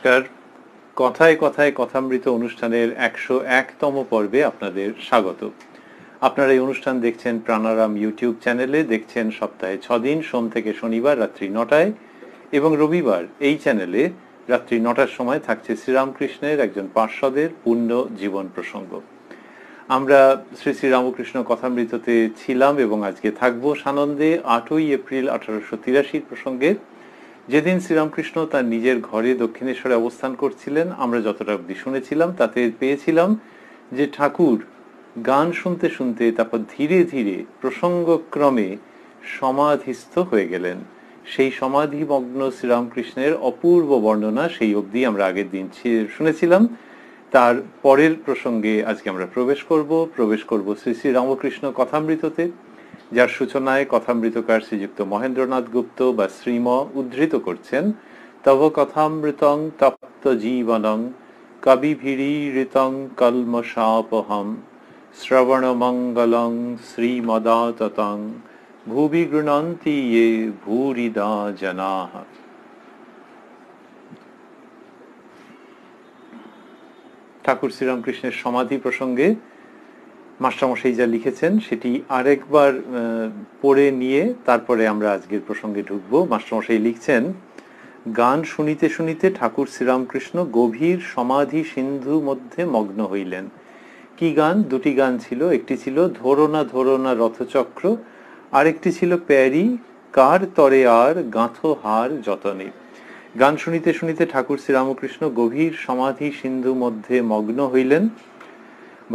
নমস্কার। কথায় কথায় কথামৃত অনুষ্ঠানের 101তম পর্বে আপনাদের স্বাগত। আপনারা এই অনুষ্ঠান দেখছেন প্রাণারাম ইউটিউব চ্যানেলে, দেখছেন সপ্তাহে 6 দিন, সোম থেকে শনিবার রাত্রি 9টায়, এবং রবিবার এই চ্যানেলে রাত্রি 9টার সময় থাকছে শ্রীরামকৃষ্ণের একজন পার্ষদের পূর্ণ জীবন প্রসঙ্গ। আমরা শ্রী শ্রী রামকৃষ্ণ কথামৃততে ছিলাম এবং আজকে থাকবো সানন্দে 8ই এপ্রিল 1883 প্রসঙ্গে, যেদিন শ্রীরামকৃষ্ণ তার নিজের ঘরে দক্ষিণেশ্বরে অবস্থান করছিলেন। আমরা যতটা অবধি শুনেছিলাম তাতে পেয়েছিলাম যে ঠাকুর গান শুনতে শুনতে তারপর ধীরে ধীরে প্রসঙ্গক্রমে সমাধিস্থ হয়ে গেলেন। সেই সমাধিমগ্ন শ্রীরামকৃষ্ণের অপূর্ব বর্ণনা সেই অবধি আমরা আগের দিন শুনেছিলাম। তার পরের প্রসঙ্গে আজকে আমরা প্রবেশ করব শ্রী শ্রী রামকৃষ্ণ কথামৃততে, যার সূচনায় কথামৃতকার শ্রীযুক্ত মহেন্দ্রনাথ গুপ্ত বা শ্রীম উদ্ধৃত করছেন, তব কথামৃতং তপ্ত জীবনং কবিভিরীরিতং কলমশাপহম শ্রবণমঙ্গলং শ্রীমদাততং ভুবি গৃণন্তি ये ভূরিদা জনাঃ। ঠাকুর শ্রীরামকৃষ্ণের সমাধি প্রসঙ্গে মাস্টারমশাই যা লিখেছেন সেটি আরেকবার পড়ে নিয়ে তারপরে আমরা আজকের প্রসঙ্গে ঢুকবো। মাস্টারমশাই লিখছেন, গান শুনিতে শুনিতে ঠাকুর শ্রীরামকৃষ্ণ গভীর সমাধি সিন্ধু মধ্যে মগ্ন হইলেন। কি গান? দুটি গান ছিল। একটি ছিল ধরোনা ধরোনা রথচক্র, আরেকটি ছিল প্যারি কার তরে আর গাঁথো হার যতনে। গান শুনিতে শুনিতে ঠাকুর শ্রীরামকৃষ্ণ গভীর সমাধি সিন্ধু মধ্যে মগ্ন হইলেন।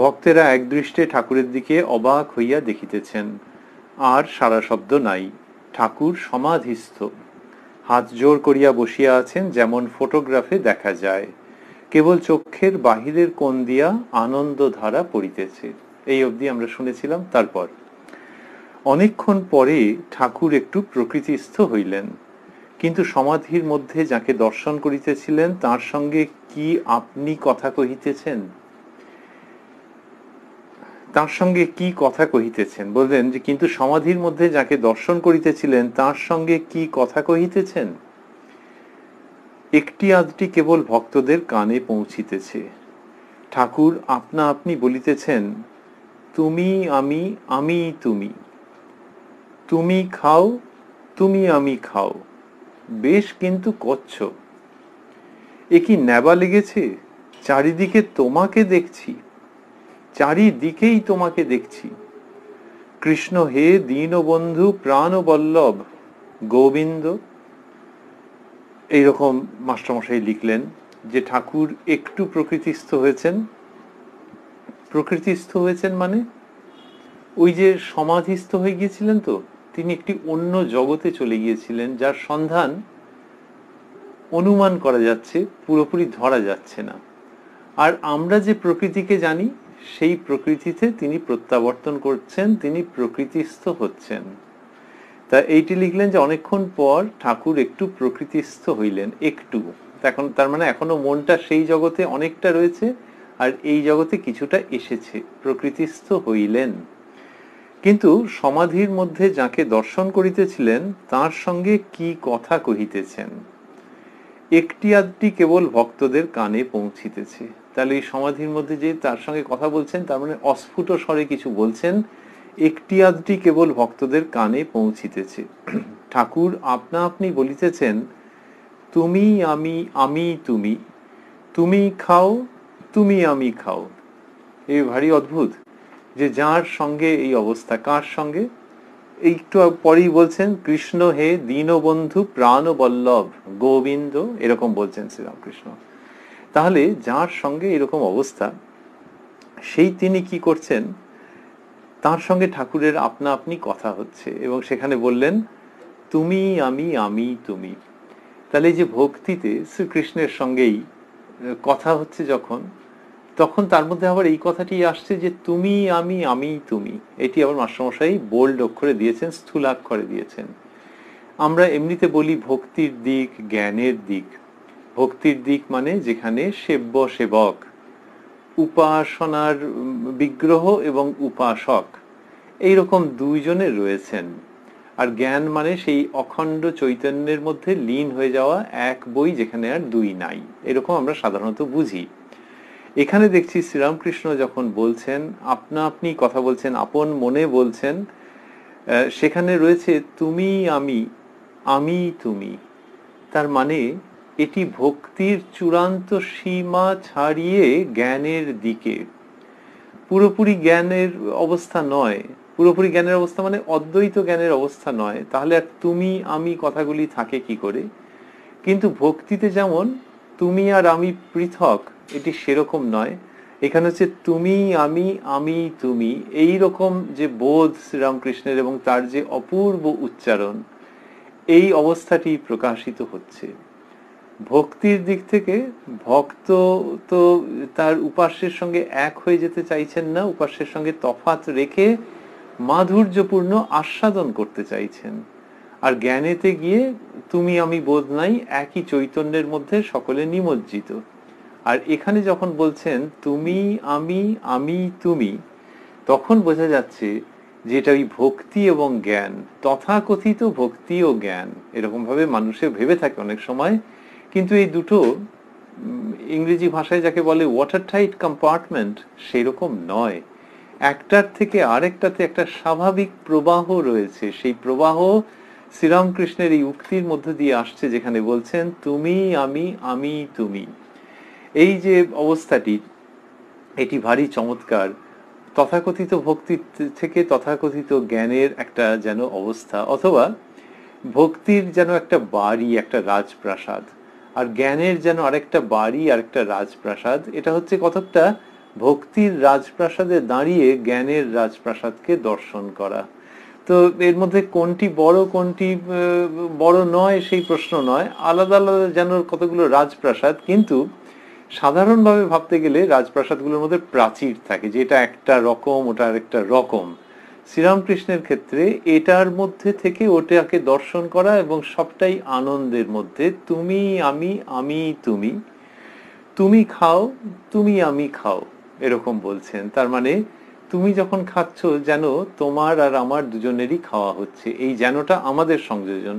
ভক্তেরা একদৃষ্টে ঠাকুরের দিকে অবাক হইয়া দেখিতেছেন। আর সারা শব্দ নাই। ঠাকুর সমাধিস্থ, হাত জোর করিয়া বসিয়া আছেন, যেমন ফটোগ্রাফে দেখা যায়। কেবল চক্ষের বাহিরের কোণ দিয়া আনন্দ ধারা পড়িতেছে। এই অবধি আমরা শুনেছিলাম। তারপর অনেকক্ষণ পরে ঠাকুর একটু প্রকৃতিস্থ হইলেন, কিন্তু সমাধির মধ্যে যাকে দর্শন করিতেছিলেন তার সঙ্গে কি আপনি কথা কহিতেছেন? তার সঙ্গে কি কথা কহিতেছেন? বললেন যে কিন্তু সমাধির মধ্যে যাকে দর্শন করিতেছিলেন তার সঙ্গে কি কথা কহিতেছেন? একটি আধটি কেবল ভক্তদের কানে পৌঁছিতেছে। ঠাকুর আপনা আপনি বলিতেছেন, তুমি আমি, আমি তুমি, তুমি খাও, তুমি আমি খাও, বেশ কিন্তু করছ। এ কি নেবা লেগেছে? চারিদিকে তোমাকে দেখছি, চারিদিকেই তোমাকে দেখছি। কৃষ্ণ হে দীনবন্ধু প্রাণবল্লভ গোবিন্দ। এইরকম মাস্টারমশাই লিখলেন যে ঠাকুর একটু প্রকৃতিস্থ হয়েছেন। প্রকৃতিস্থ হয়েছেন মানে ওই যে সমাধিস্থ হয়ে গিয়েছিলেন, তো তিনি একটি অন্য জগতে চলে গিয়েছিলেন, যার সন্ধান অনুমান করা যাচ্ছে, পুরোপুরি ধরা যাচ্ছে না। আর আমরা যে প্রকৃতিকে জানি সেই প্রকৃতিতে তিনি প্রত্যাবর্তন করছেন, তিনি প্রকৃতিস্থ হচ্ছেন। তা এইটি লিখলেন যে অনেকক্ষণ পর ঠাকুর একটু প্রকৃতিস্থ হইলেন। একটু, এখন তার মানে এখনো মনটা সেই জগতে অনেকটা রয়েছে, আর এই জগতে কিছুটা এসেছে, প্রকৃতিস্থ হইলেন। কিন্তু সমাধির মধ্যে যাকে দর্শন করিতেছিলেন তার সঙ্গে কি কথা কহিতেছেন? একটি আধটি কেবল ভক্তদের কানে পৌঁছিতেছে। তাহলে এই সমাধির মধ্যে যে তার সঙ্গে কথা বলছেন তার মানে অস্ফুট স্বরে কিছু বলছেন, একটি আধটি কেবল ভক্তদের কানে পৌঁছিতেছে। ঠাকুর আপনা আপনি বলিতেছেন, তুমি আমি, আমি তুমি, তুমি খাও, তুমি আমি খাও। এই ভারী অদ্ভুত যে যার সঙ্গে এই অবস্থা, কার সঙ্গে? একটু পরেই বলছেন, কৃষ্ণ হে দীনবন্ধু প্রাণবল্লভ গোবিন্দ, এরকম বলছেন শ্রীরামকৃষ্ণ। তাহলে যার সঙ্গে এরকম অবস্থা, সেই তিনি কি করছেন? তার সঙ্গে ঠাকুরের আপনা আপনি কথা হচ্ছে, এবং সেখানে বললেন তুমি আমি, আমি তুমি। তাহলে যে ভক্তিতে শ্রীকৃষ্ণের সঙ্গেই কথা হচ্ছে যখন, তখন তার মধ্যে আবার এই কথাটি আসছে যে তুমি আমি, আমি তুমি। এটি আবার মাস্টারমশাই বোল্ড অক্ষরে দিয়েছেন, স্থূলাক্ষরে দিয়েছেন। আমরা এমনিতে বলি ভক্তির দিক, জ্ঞানের দিক। ভক্তির দিক মানে যেখানে সেব্য সেবক, উপাসনার বিগ্রহ এবং উপাসক এইরকম দুইজনে রয়েছেন। আর জ্ঞান মানে সেই অখণ্ড চৈতন্যের মধ্যে লীন হয়ে যাওয়া এক বই, যেখানে আর দুই নাই, এরকম আমরা সাধারণত বুঝি। এখানে দেখছি শ্রীরামকৃষ্ণ যখন বলছেন, আপনা আপনি কথা বলছেন, আপন মনে বলছেন, সেখানে রয়েছে তুমি আমি, আমি তুমি। তার মানে এটি ভক্তির চূড়ান্ত সীমা ছাড়িয়ে জ্ঞানের দিকে। পুরোপুরি জ্ঞানের অবস্থা নয়, পুরোপুরি জ্ঞানের অবস্থা মানে অদ্বৈত জ্ঞানের অবস্থা নয়, তাহলে আর তুমি আমি কথাগুলি থাকে কি করে। কিন্তু ভক্তিতে যেমন তুমি আর আমি পৃথক, এটি সেরকম নয়। এখানে হচ্ছে তুমি আমি, আমি তুমি, এই রকম যে বোধ শ্রীরামকৃষ্ণের এবং তার যে অপূর্ব উচ্চারণ, এই অবস্থাটি প্রকাশিত হচ্ছে। ভক্তির দিক থেকে ভক্ত তো তার উপাস্যের সঙ্গে এক হয়ে যেতে চাইছেন না, উপাস্যের সঙ্গে তফাৎ রেখে মাধুর্যপূর্ণ আস্বাদন করতে চাইছেন। আর জ্ঞানেতে গিয়ে তুমি আমি বোধ নাই, একই চৈতন্যের মধ্যে সকলে নিমজ্জিত। আর এখানে যখন বলছেন তুমি আমি, আমি তুমি, তখন বোঝা যাচ্ছে যে এটা ওই ভক্তি এবং জ্ঞান, তথাকথিত ভক্তি ও জ্ঞান, এরকম ভাবে মানুষে ভেবে থাকে অনেক সময়। কিন্তু এই দুটো ইংরেজি ভাষায় যাকে বলে ওয়াটার টাইট কম্পার্টমেন্ট, সেরকম নয়। একটার থেকে আরেকটাতে একটা স্বাভাবিক প্রবাহ রয়েছে। সেই প্রবাহ শ্রীরামকৃষ্ণের এই উক্তির মধ্য দিয়ে আসছে, যেখানে বলছেন তুমি আমি, আমি তুমি। এই যে অবস্থাটি, এটি ভারী চমৎকার। তথাকথিত ভক্তি থেকে তথাকথিত জ্ঞানের একটা যেন অবস্থা, অথবা ভক্তির যেন একটা বাড়ি, একটা রাজপ্রাসাদ, আর জ্ঞানের যেন আরেকটা বাড়ি, আরেকটা রাজপ্রাসাদ। এটা হচ্ছে কতকটা ভক্তির রাজপ্রাসাদে দাঁড়িয়ে জ্ঞানের রাজপ্রাসাদকে দর্শন করা। তো এর মধ্যে কোনটি বড় কোনটি বড় নয় সেই প্রশ্ন নয়, আলাদা আলাদা যেন কতগুলো রাজপ্রাসাদ, কিন্তু সাধারণভাবে ভাবতে গেলে রাজপ্রাসাদগুলোর মধ্যে প্রাচীর থাকে, যে এটা একটা রকম, ওটা আরেকটা রকম। শ্রীরামকৃষ্ণের ক্ষেত্রে এটার মধ্যে থেকে ওটাকে দর্শন করা, এবং সবটাই আনন্দের মধ্যে। তুমি আমি, আমি তুমি, তুমি খাও, তুমি আমি খাও, এরকম বলছেন। তার মানে তুমি যখন খাচ্ছ যেন তোমার আর আমার দুজনেরই খাওয়া হচ্ছে, এই যেনটা আমাদের সংযোজন।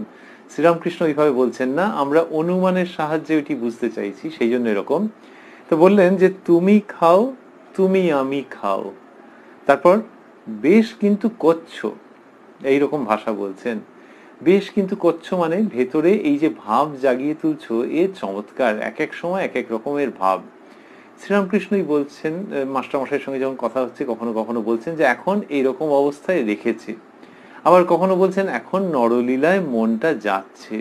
শ্রীরামকৃষ্ণ এইভাবে বলছেন না, আমরা অনুমানের সাহায্যে এটি বুঝতে চাইছি, সেই জন্য এরকম। তো বললেন যে তুমি খাও, তুমি আমি খাও, তারপর বেশ কিন্তু করছো, এইরকম ভাষা বলছেন। বেশ কিন্তু করছো মানে ভেতরে এই যে ভাব জাগিয়ে তুলছো, এ চমৎকার। এক এক সময় এক এক রকমের ভাব। শ্রীরামকৃষ্ণই বলছেন, মাস্টারমশাইয়ের সঙ্গে যখন কথা হচ্ছে, কখনো কখনো বলছেন যে এখন এইরকম অবস্থায় রেখেছে, আবার কখনো বলছেন এখন নরলীলায় মনটা যাচ্ছে।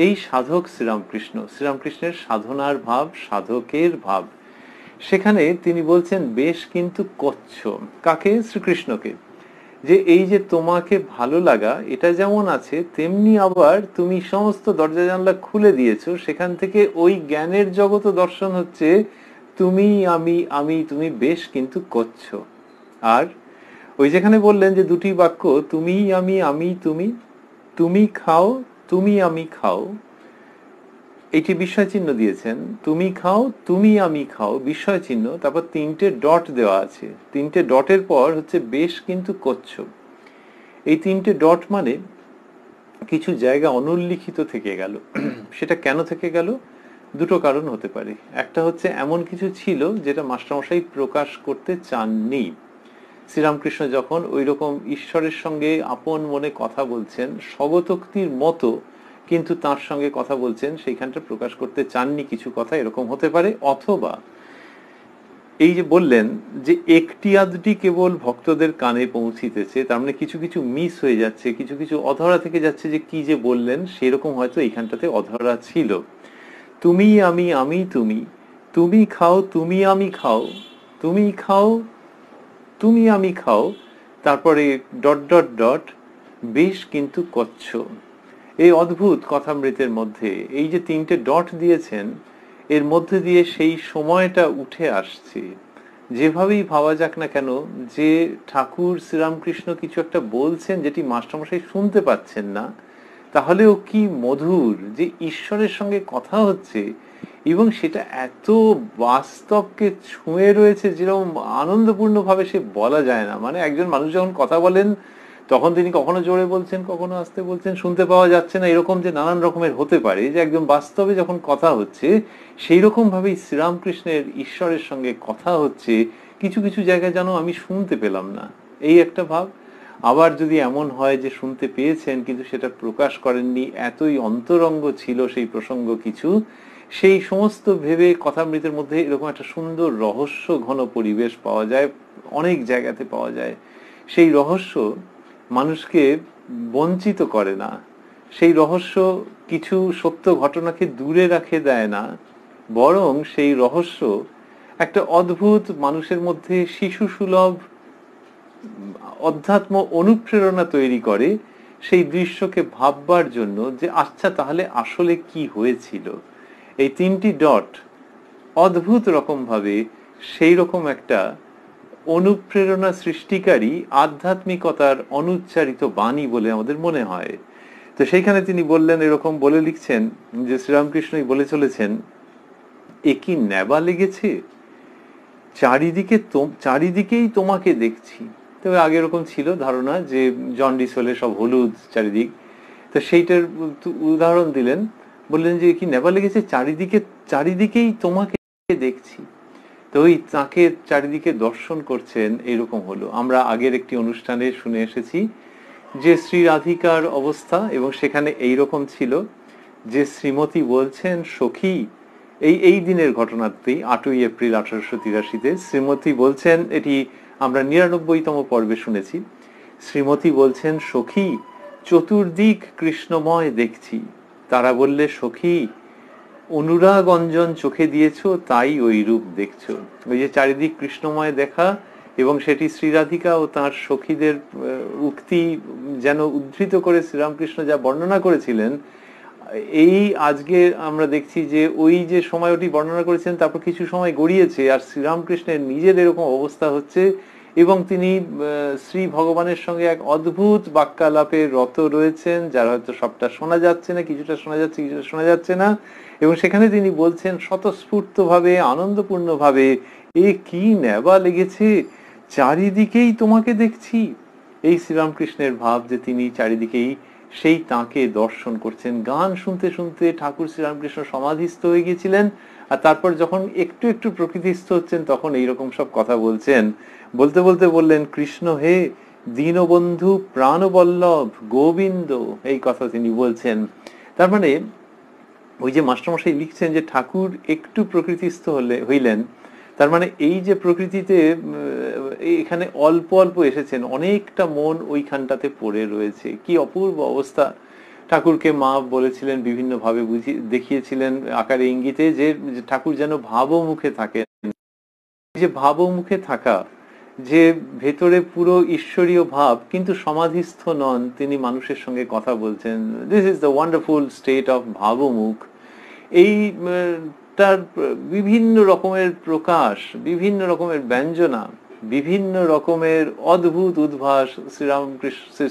এই সাধক শ্রীরামকৃষ্ণ, শ্রীরামকৃষ্ণের সাধনার ভাব, সাধকের ভাব। সেখানে তিনি বলছেন বেশ কিন্তু করছো কাকে? শ্রীকৃষ্ণকে। যে এই যে তোমাকে ভালো লাগা, এটা যেমন আছে, তেমনি আবার তুমি সমস্ত দরজা জানলা খুলে দিয়েছো, সেখান থেকে ওই জ্ঞানের জগৎ দর্শন হচ্ছে তুমি আমি, আমি তুমি, বেশ কিন্তু করছো। আর ওই যেখানে বললেন যে দুটি বাক্য, তুমি আমি, আমি তুমি, তুমি খাও, তুমি আমি খাও, এটি বিস্ময় চিহ্ন দিয়েছেন। তুমি খাও, তুমি আমি খাও, বিস্ময় চিহ্ন, তারপর তিনটে ডট দেওয়া আছে। তিনটে ডটের পর হচ্ছে বেশ কিন্তু করছো। এই তিনটে ডট মানে কিছু জায়গা অনুল্লিখিত থেকে গেল। সেটা কেন থেকে গেল? দুটো কারণ হতে পারে। একটা হচ্ছে এমন কিছু ছিল যেটা মাস্টারমশাই প্রকাশ করতে চাননি। শ্রীরামকৃষ্ণ যখন ওই রকম ঈশ্বরের সঙ্গে আপন মনে কথা বলছেন, স্বগতোক্তির মতো কিন্তু তার সঙ্গে কথা বলছেন, সেইখানটা প্রকাশ করতে চাননি কিছু কথা, এরকম হতে পারে। অথবা এই যে বললেন যে একটি আধটি কেবল ভক্তদের কানে পৌঁছিতেছে, তার মানে কিছু কিছু মিস হয়ে যাচ্ছে, কিছু কিছু অধরা থেকে যাচ্ছে, যে কি যে বললেন সেরকম হয়তো এইখানটাতে অধরা ছিল। তুমি আমি, আমি তুমি, তুমি খাও, তুমি আমি খাও, তুমি খাও, তুমি আমি খাও, তারপরে ডট ডট ডট, বেশ কিন্তু করছো। এই অদ্ভুত কথামৃতের মধ্যে এই যে তিনটে ডট দিয়েছেন, এর মধ্যে দিয়ে সেই সময়টা উঠে আসছে। যেভাবেই ভাবা যাক না কেন, যে ঠাকুর শ্রীরামকৃষ্ণ কিছু একটা বলছেন যেটি মাস্টারমশাই শুনতে পাচ্ছেন না, তাহলেও কি মধুর যে ঈশ্বরের সঙ্গে কথা হচ্ছে, এবং সেটা এত বাস্তবকে ছুঁয়ে রয়েছে, যেরকম আনন্দপূর্ণ ভাবে সে বলা যায় না। মানে একজন মানুষ যখন কথা বলেন, তখন তিনি কখনো জোরে বলছেন, কখনো আস্তে বলছেন, শুনতে পাওয়া যাচ্ছে না, এরকম যে নানান রকমের হতে পারে, যে একদম বাস্তবে যখন কথা হচ্ছে সেই রকম ভাবেই শ্রীরামকৃষ্ণের ঈশ্বরের সঙ্গে কথা হচ্ছে, কিছু কিছু জায়গায় যেন আমি শুনতে পেলাম না, এই একটা ভাব। আবার যদি এমন হয় যে শুনতে পেয়েছেন কিন্তু সেটা প্রকাশ করেননি, এতই অন্তরঙ্গ ছিল সেই প্রসঙ্গ কিছু, সেই সমস্ত ভেবে কথামৃতের মধ্যে এরকম একটা সুন্দর রহস্য ঘন পরিবেশ পাওয়া যায়, অনেক জায়গাতে পাওয়া যায়। সেই রহস্য মানুষকে বঞ্চিত করে না, সেই রহস্য কিছু সত্য ঘটনাকে দূরে রাখে দেয় না, বরং সেই রহস্য একটা অদ্ভুত মানুষের মধ্যে শিশু সুলভ অধ্যাত্ম অনুপ্রেরণা তৈরি করে, সেই দৃশ্যকে ভাববার জন্য যে আচ্ছা তাহলে আসলে কি হয়েছিল। এই তিনটি ডট অদ্ভুত রকম ভাবে সেই রকম একটা অনুপ্রেরণা সৃষ্টিকারী আধ্যাত্মিকতার অনুচ্চারিত বাণী বলে আমাদের মনে হয়। তো সেইখানে তিনি বললেন, এরকম বলে লিখছেন যে শ্রীরামকৃষ্ণই বলে চলেছেন, এ কি নেবা লেগেছে, চারিদিকেই তোমাকে দেখছি। তবে আগে এরকম ছিল ধারণা যে জন্ডিস হলে সব হলুদ চারিদিক, তো সেইটার উদাহরণ দিলেন, বললেন যে কি নেবা লেগেছে, চারিদিকেই তোমাকে দেখছি। তো ওই তাকে চারিদিকে দর্শন করছেন এইরকম হলো। আমরা আগের একটি অনুষ্ঠানে শুনে এসেছি যে শ্রী রাধিকার অবস্থা, এবং সেখানে এইরকম ছিল যে শ্রীমতী বলছেন, সখী, এই দিনের ঘটনাতেই 8ই এপ্রিল 1883-তে শ্রীমতী বলছেন, এটি আমরা 99তম পর্বে শুনেছি, শ্রীমতী বলছেন, সখী, চতুর্দিক কৃষ্ণময় দেখছি। তারা বললে, সখী, অনুরাগ অঞ্জন চোখে দিয়েছ, তাই ওই রূপ দেখছো। ওই যে চারিদিক কৃষ্ণময় দেখা, এবং সেটি শ্রীরাধিকা ও তাঁর সখীদের উক্তি যেন উদ্ধৃত করে শ্রীরামকৃষ্ণ যা বর্ণনা করেছিলেন, এই আজকে আমরা দেখছি যে ওই যে সময় ওটি বর্ণনা করেছেন, তারপর কিছু সময় গড়িয়েছে আর শ্রীরামকৃষ্ণের নিজের এরকম অবস্থা হচ্ছে, এবং তিনি শ্রী ভগবানের সঙ্গে এক অদ্ভুত বাক্যালাপে রত রয়েছেন, যার হয়তো সবটা শোনা যাচ্ছে না, কিছুটা শোনা যাচ্ছে, কিছুটা শোনা যাচ্ছে না, এবং সেখানে তিনি বলছেন স্বতঃস্ফূর্ত ভাবে, আনন্দপূর্ণ ভাবে, এ কি নেবা লেগেছে, চারিদিকেই তোমাকে দেখছি। এই শ্রীরামকৃষ্ণের ভাব যে তিনি চারিদিকেই সেই তাঁকে দর্শন করছেন। গান শুনতে শুনতে ঠাকুর শ্রীরামকৃষ্ণ সমাধিস্থ হয়ে গিয়েছিলেন, আর তারপর যখন একটু একটু প্রকৃতিস্থ হচ্ছেন তখন এইরকম সব কথা বলছেন। বলতে বলতে বললেন, কৃষ্ণ হে, দীনবন্ধু, প্রাণবল্লভ, গোবিন্দ, এই কথা তিনি বলছেন। তার মানে ওই যে মাস্টারমশাই লিখছেন যে ঠাকুর একটু প্রকৃতিস্থ হইলেন, তার মানে এই যে প্রকৃতিতে এখানে অল্প অল্প এসেছেন, অনেকটা মন ওইখানটাতে পড়ে রয়েছে। কি অপূর্ব অবস্থা! ঠাকুরকে মা বলেছিলেন, বিভিন্ন ভাবে দেখিয়েছিলেন আকারে ইঙ্গিতে, যে ঠাকুর যেন ভাবমুখে থাকেন। যে ভাবমুখে থাকা, যে ভেতরে পুরো ঈশ্বরীয় ভাব কিন্তু সমাধিস্থ নন, তিনি মানুষের সঙ্গে কথা বলছেন। This is the wonderful state of ভাবমুখ। এই তার বিভিন্ন রকমের প্রকাশ, বিভিন্ন রকমের ব্যঞ্জনা, বিভিন্ন রকমের অদ্ভুত উদ্ভাস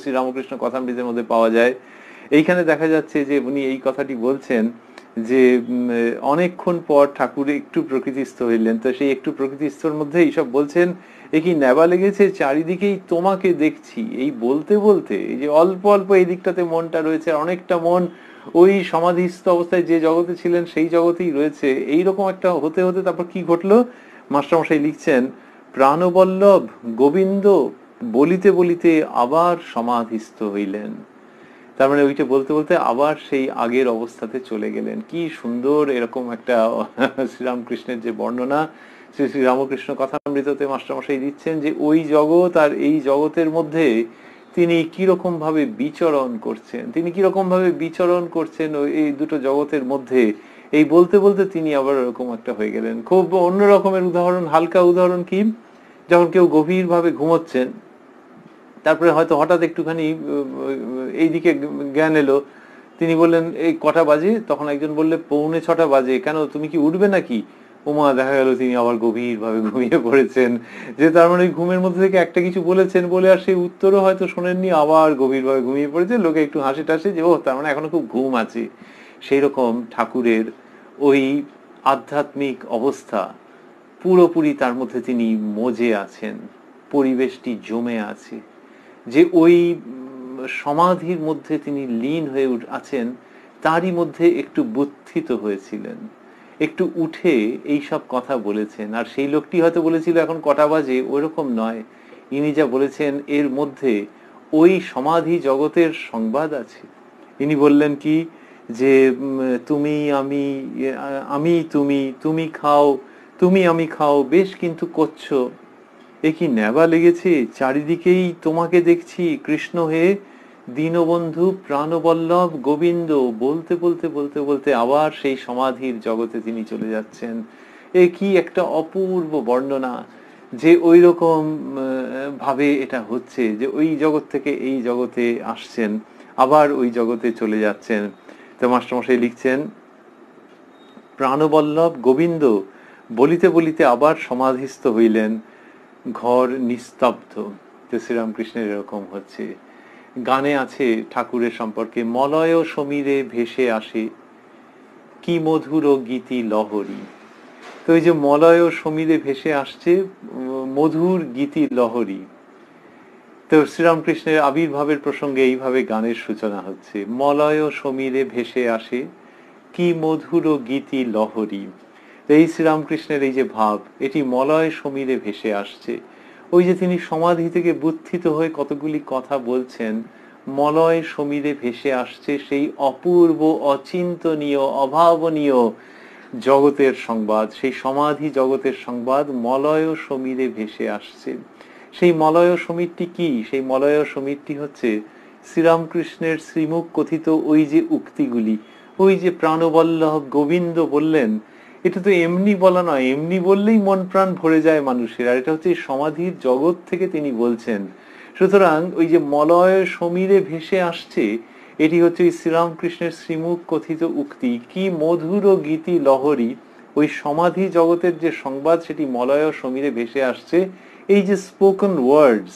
শ্রীরামকৃষ্ণ কথামৃতের মধ্যে পাওয়া যায়। এইখানে দেখা যাচ্ছে যে উনি এই কথাটি বলছেন যে অনেকক্ষণ পর ঠাকুর একটু প্রকৃতিস্থ হইলেন, তো সেই একটু প্রকৃতিস্থর মধ্যে এইসব বলছেন, এ কি নেবা লেগেছে, চারিদিকেই তোমাকে দেখছি। এই বলতে বলতে এই যে অল্প অল্প এই দিকটাতে মনটা রয়েছে, অনেকটা মন ওই সমাধিস্থ অবস্থায় যে জগতে ছিলেন সেই জগতেই রয়েছে। এইরকম একটা হতে হতে তারপর কি ঘটলো, মাস্টারমশাই লিখছেন, প্রাণবল্লভ গোবিন্দ বলিতে বলিতে আবার সমাধিস্থ হইলেন। তার মানে ওইটা বলতে বলতে আবার সেই আগের অবস্থাতে চলে গেলেন। কি সুন্দর এরকম একটা শ্রীরামকৃষ্ণের যে বর্ণনা, শ্রী রামকৃষ্ণ কথামৃততে মাস্টারমশাই দিচ্ছেন যে ওই জগৎ আর এই জগতের মধ্যে তিনি কিরকম ভাবে বিচরণ করছেন, এই দুটো জগতের মধ্যে। এই বলতে বলতে তিনি আবার এরকম একটা হয়ে গেলেন। খুব অন্য রকমের উদাহরণ, হালকা উদাহরণ কি, যখন কেউ গভীর ভাবে ঘুমোচ্ছেন, তারপরে হয়তো হঠাৎ একটুখানি এইদিকে জ্ঞান এলো, তিনি বললেন, এই কটা বাজে? তখন একজন বললে, 6:45 বাজে। কেন, তুমি কি উঠবে নাকি? ওমা, দেখা গেল তিনি আবার গভীর ভাবে ঘুমিয়ে পড়েছেন। যে তার মানে ঘুমের মধ্যে থেকে একটা কিছু বলেছেন বলে আর সেই উত্তরও হয়তো শোনেননি, আবার গভীর ভাবে ঘুমিয়ে পড়েছে। লোকে একটু হাসি টাসি যে ও তার মানে এখনো খুব ঘুম আছে। সেই রকম ঠাকুরের ওই আধ্যাত্মিক অবস্থা পুরোপুরি তার মধ্যে তিনি মজে আছেন, পরিবেশটি জমে আছে। যে ওই সমাধির মধ্যে তিনি লীন হয়ে আছেন, তারই মধ্যে একটু বুদ্ধিত হয়েছিলেন, একটু উঠে এই সব কথা বলেছেন। আর সেই লোকটি হয়তো বলেছিল এখন কটা বাজে, ওরকম নয়। ইনি যা বলেছেন এর মধ্যে ওই সমাধি জগতের সংবাদ আছে। ইনি বললেন কি যে তুমি আমি, আমি তুমি, তুমি খাও, তুমি আমি খাও, বেশ কিন্তু করছো, এ কি নেবা লেগেছে, চারিদিকেই তোমাকে দেখছি কৃষ্ণ হে দীনবন্ধু প্রাণবল্লভ গোবিন্দ। বলতে বলতে বলতে বলতে আবার সেই সমাধির জগতে তিনি চলে যাচ্ছেন। এ কি একটা অপূর্ব বর্ণনা, যে ওই রকম ভাবে এটা হচ্ছে, যে ওই জগৎ থেকে এই জগতে আসছেন, আবার ওই জগতে চলে যাচ্ছেন। তো মাস্টারমশাই লিখছেন, প্রাণবল্লভ গোবিন্দ বলিতে বলিতে আবার সমাধিস্থ হইলেন, ঘর নিস্তব্ধ। তো শ্রীরামকৃষ্ণের এরকম হচ্ছে। গানে আছে ঠাকুরের সম্পর্কে, মলয় সমীরে ভেসে আসে কি মধুর গীতি লহরী। তো এই যে মলয় সমীরে ভেসে আসছে মধুর গীতি লহরী, তো শ্রীরামকৃষ্ণের আবির্ভাবের প্রসঙ্গে এইভাবে গানের সূচনা হচ্ছে, মলয় সমীরে ভেসে আসে কি মধুর গীতি লহরী। এই শ্রীরামকৃষ্ণের এই যে ভাব, এটি মলয় সমীরে ভেসে আসছে। ওই যে তিনি সমাধি থেকে বুদ্ধিত হয়ে কতগুলি কথা বলছেন, মলয় সমীরে ভেসে আসছে সেই অপূর্ব অচিন্তনীয় অভাবনীয় জগতের সংবাদ, সেই সমাধি জগতের সংবাদ মলয় সমীরে ভেসে আসছে। সেই মলয় সমীরটি কি? সেই মলয় সমীরটি হচ্ছে শ্রীরামকৃষ্ণের শ্রীমুখ কথিত ওই যে উক্তিগুলি, ওই যে প্রাণবল্লভ গোবিন্দ বললেন, এটা তো এমনি বলা নয়, এমনি বললেই মন প্রাণ ভরে যায় মানুষের, আর এটা হচ্ছে সমাধির জগৎ থেকে তিনি বলছেন। সুতরাং ওই যে মলয় সমীরে ভেসে আসছে, এটি হচ্ছে শ্রীরামকৃষ্ণের শ্রীমুখ কথিত উক্তি, কি মধুর গীতি লহরী। ওই সমাধি জগতের যে সংবাদ সেটি মলয় সমীরে ভেসে আসছে। এই যে স্পোকেন ওয়ার্ডস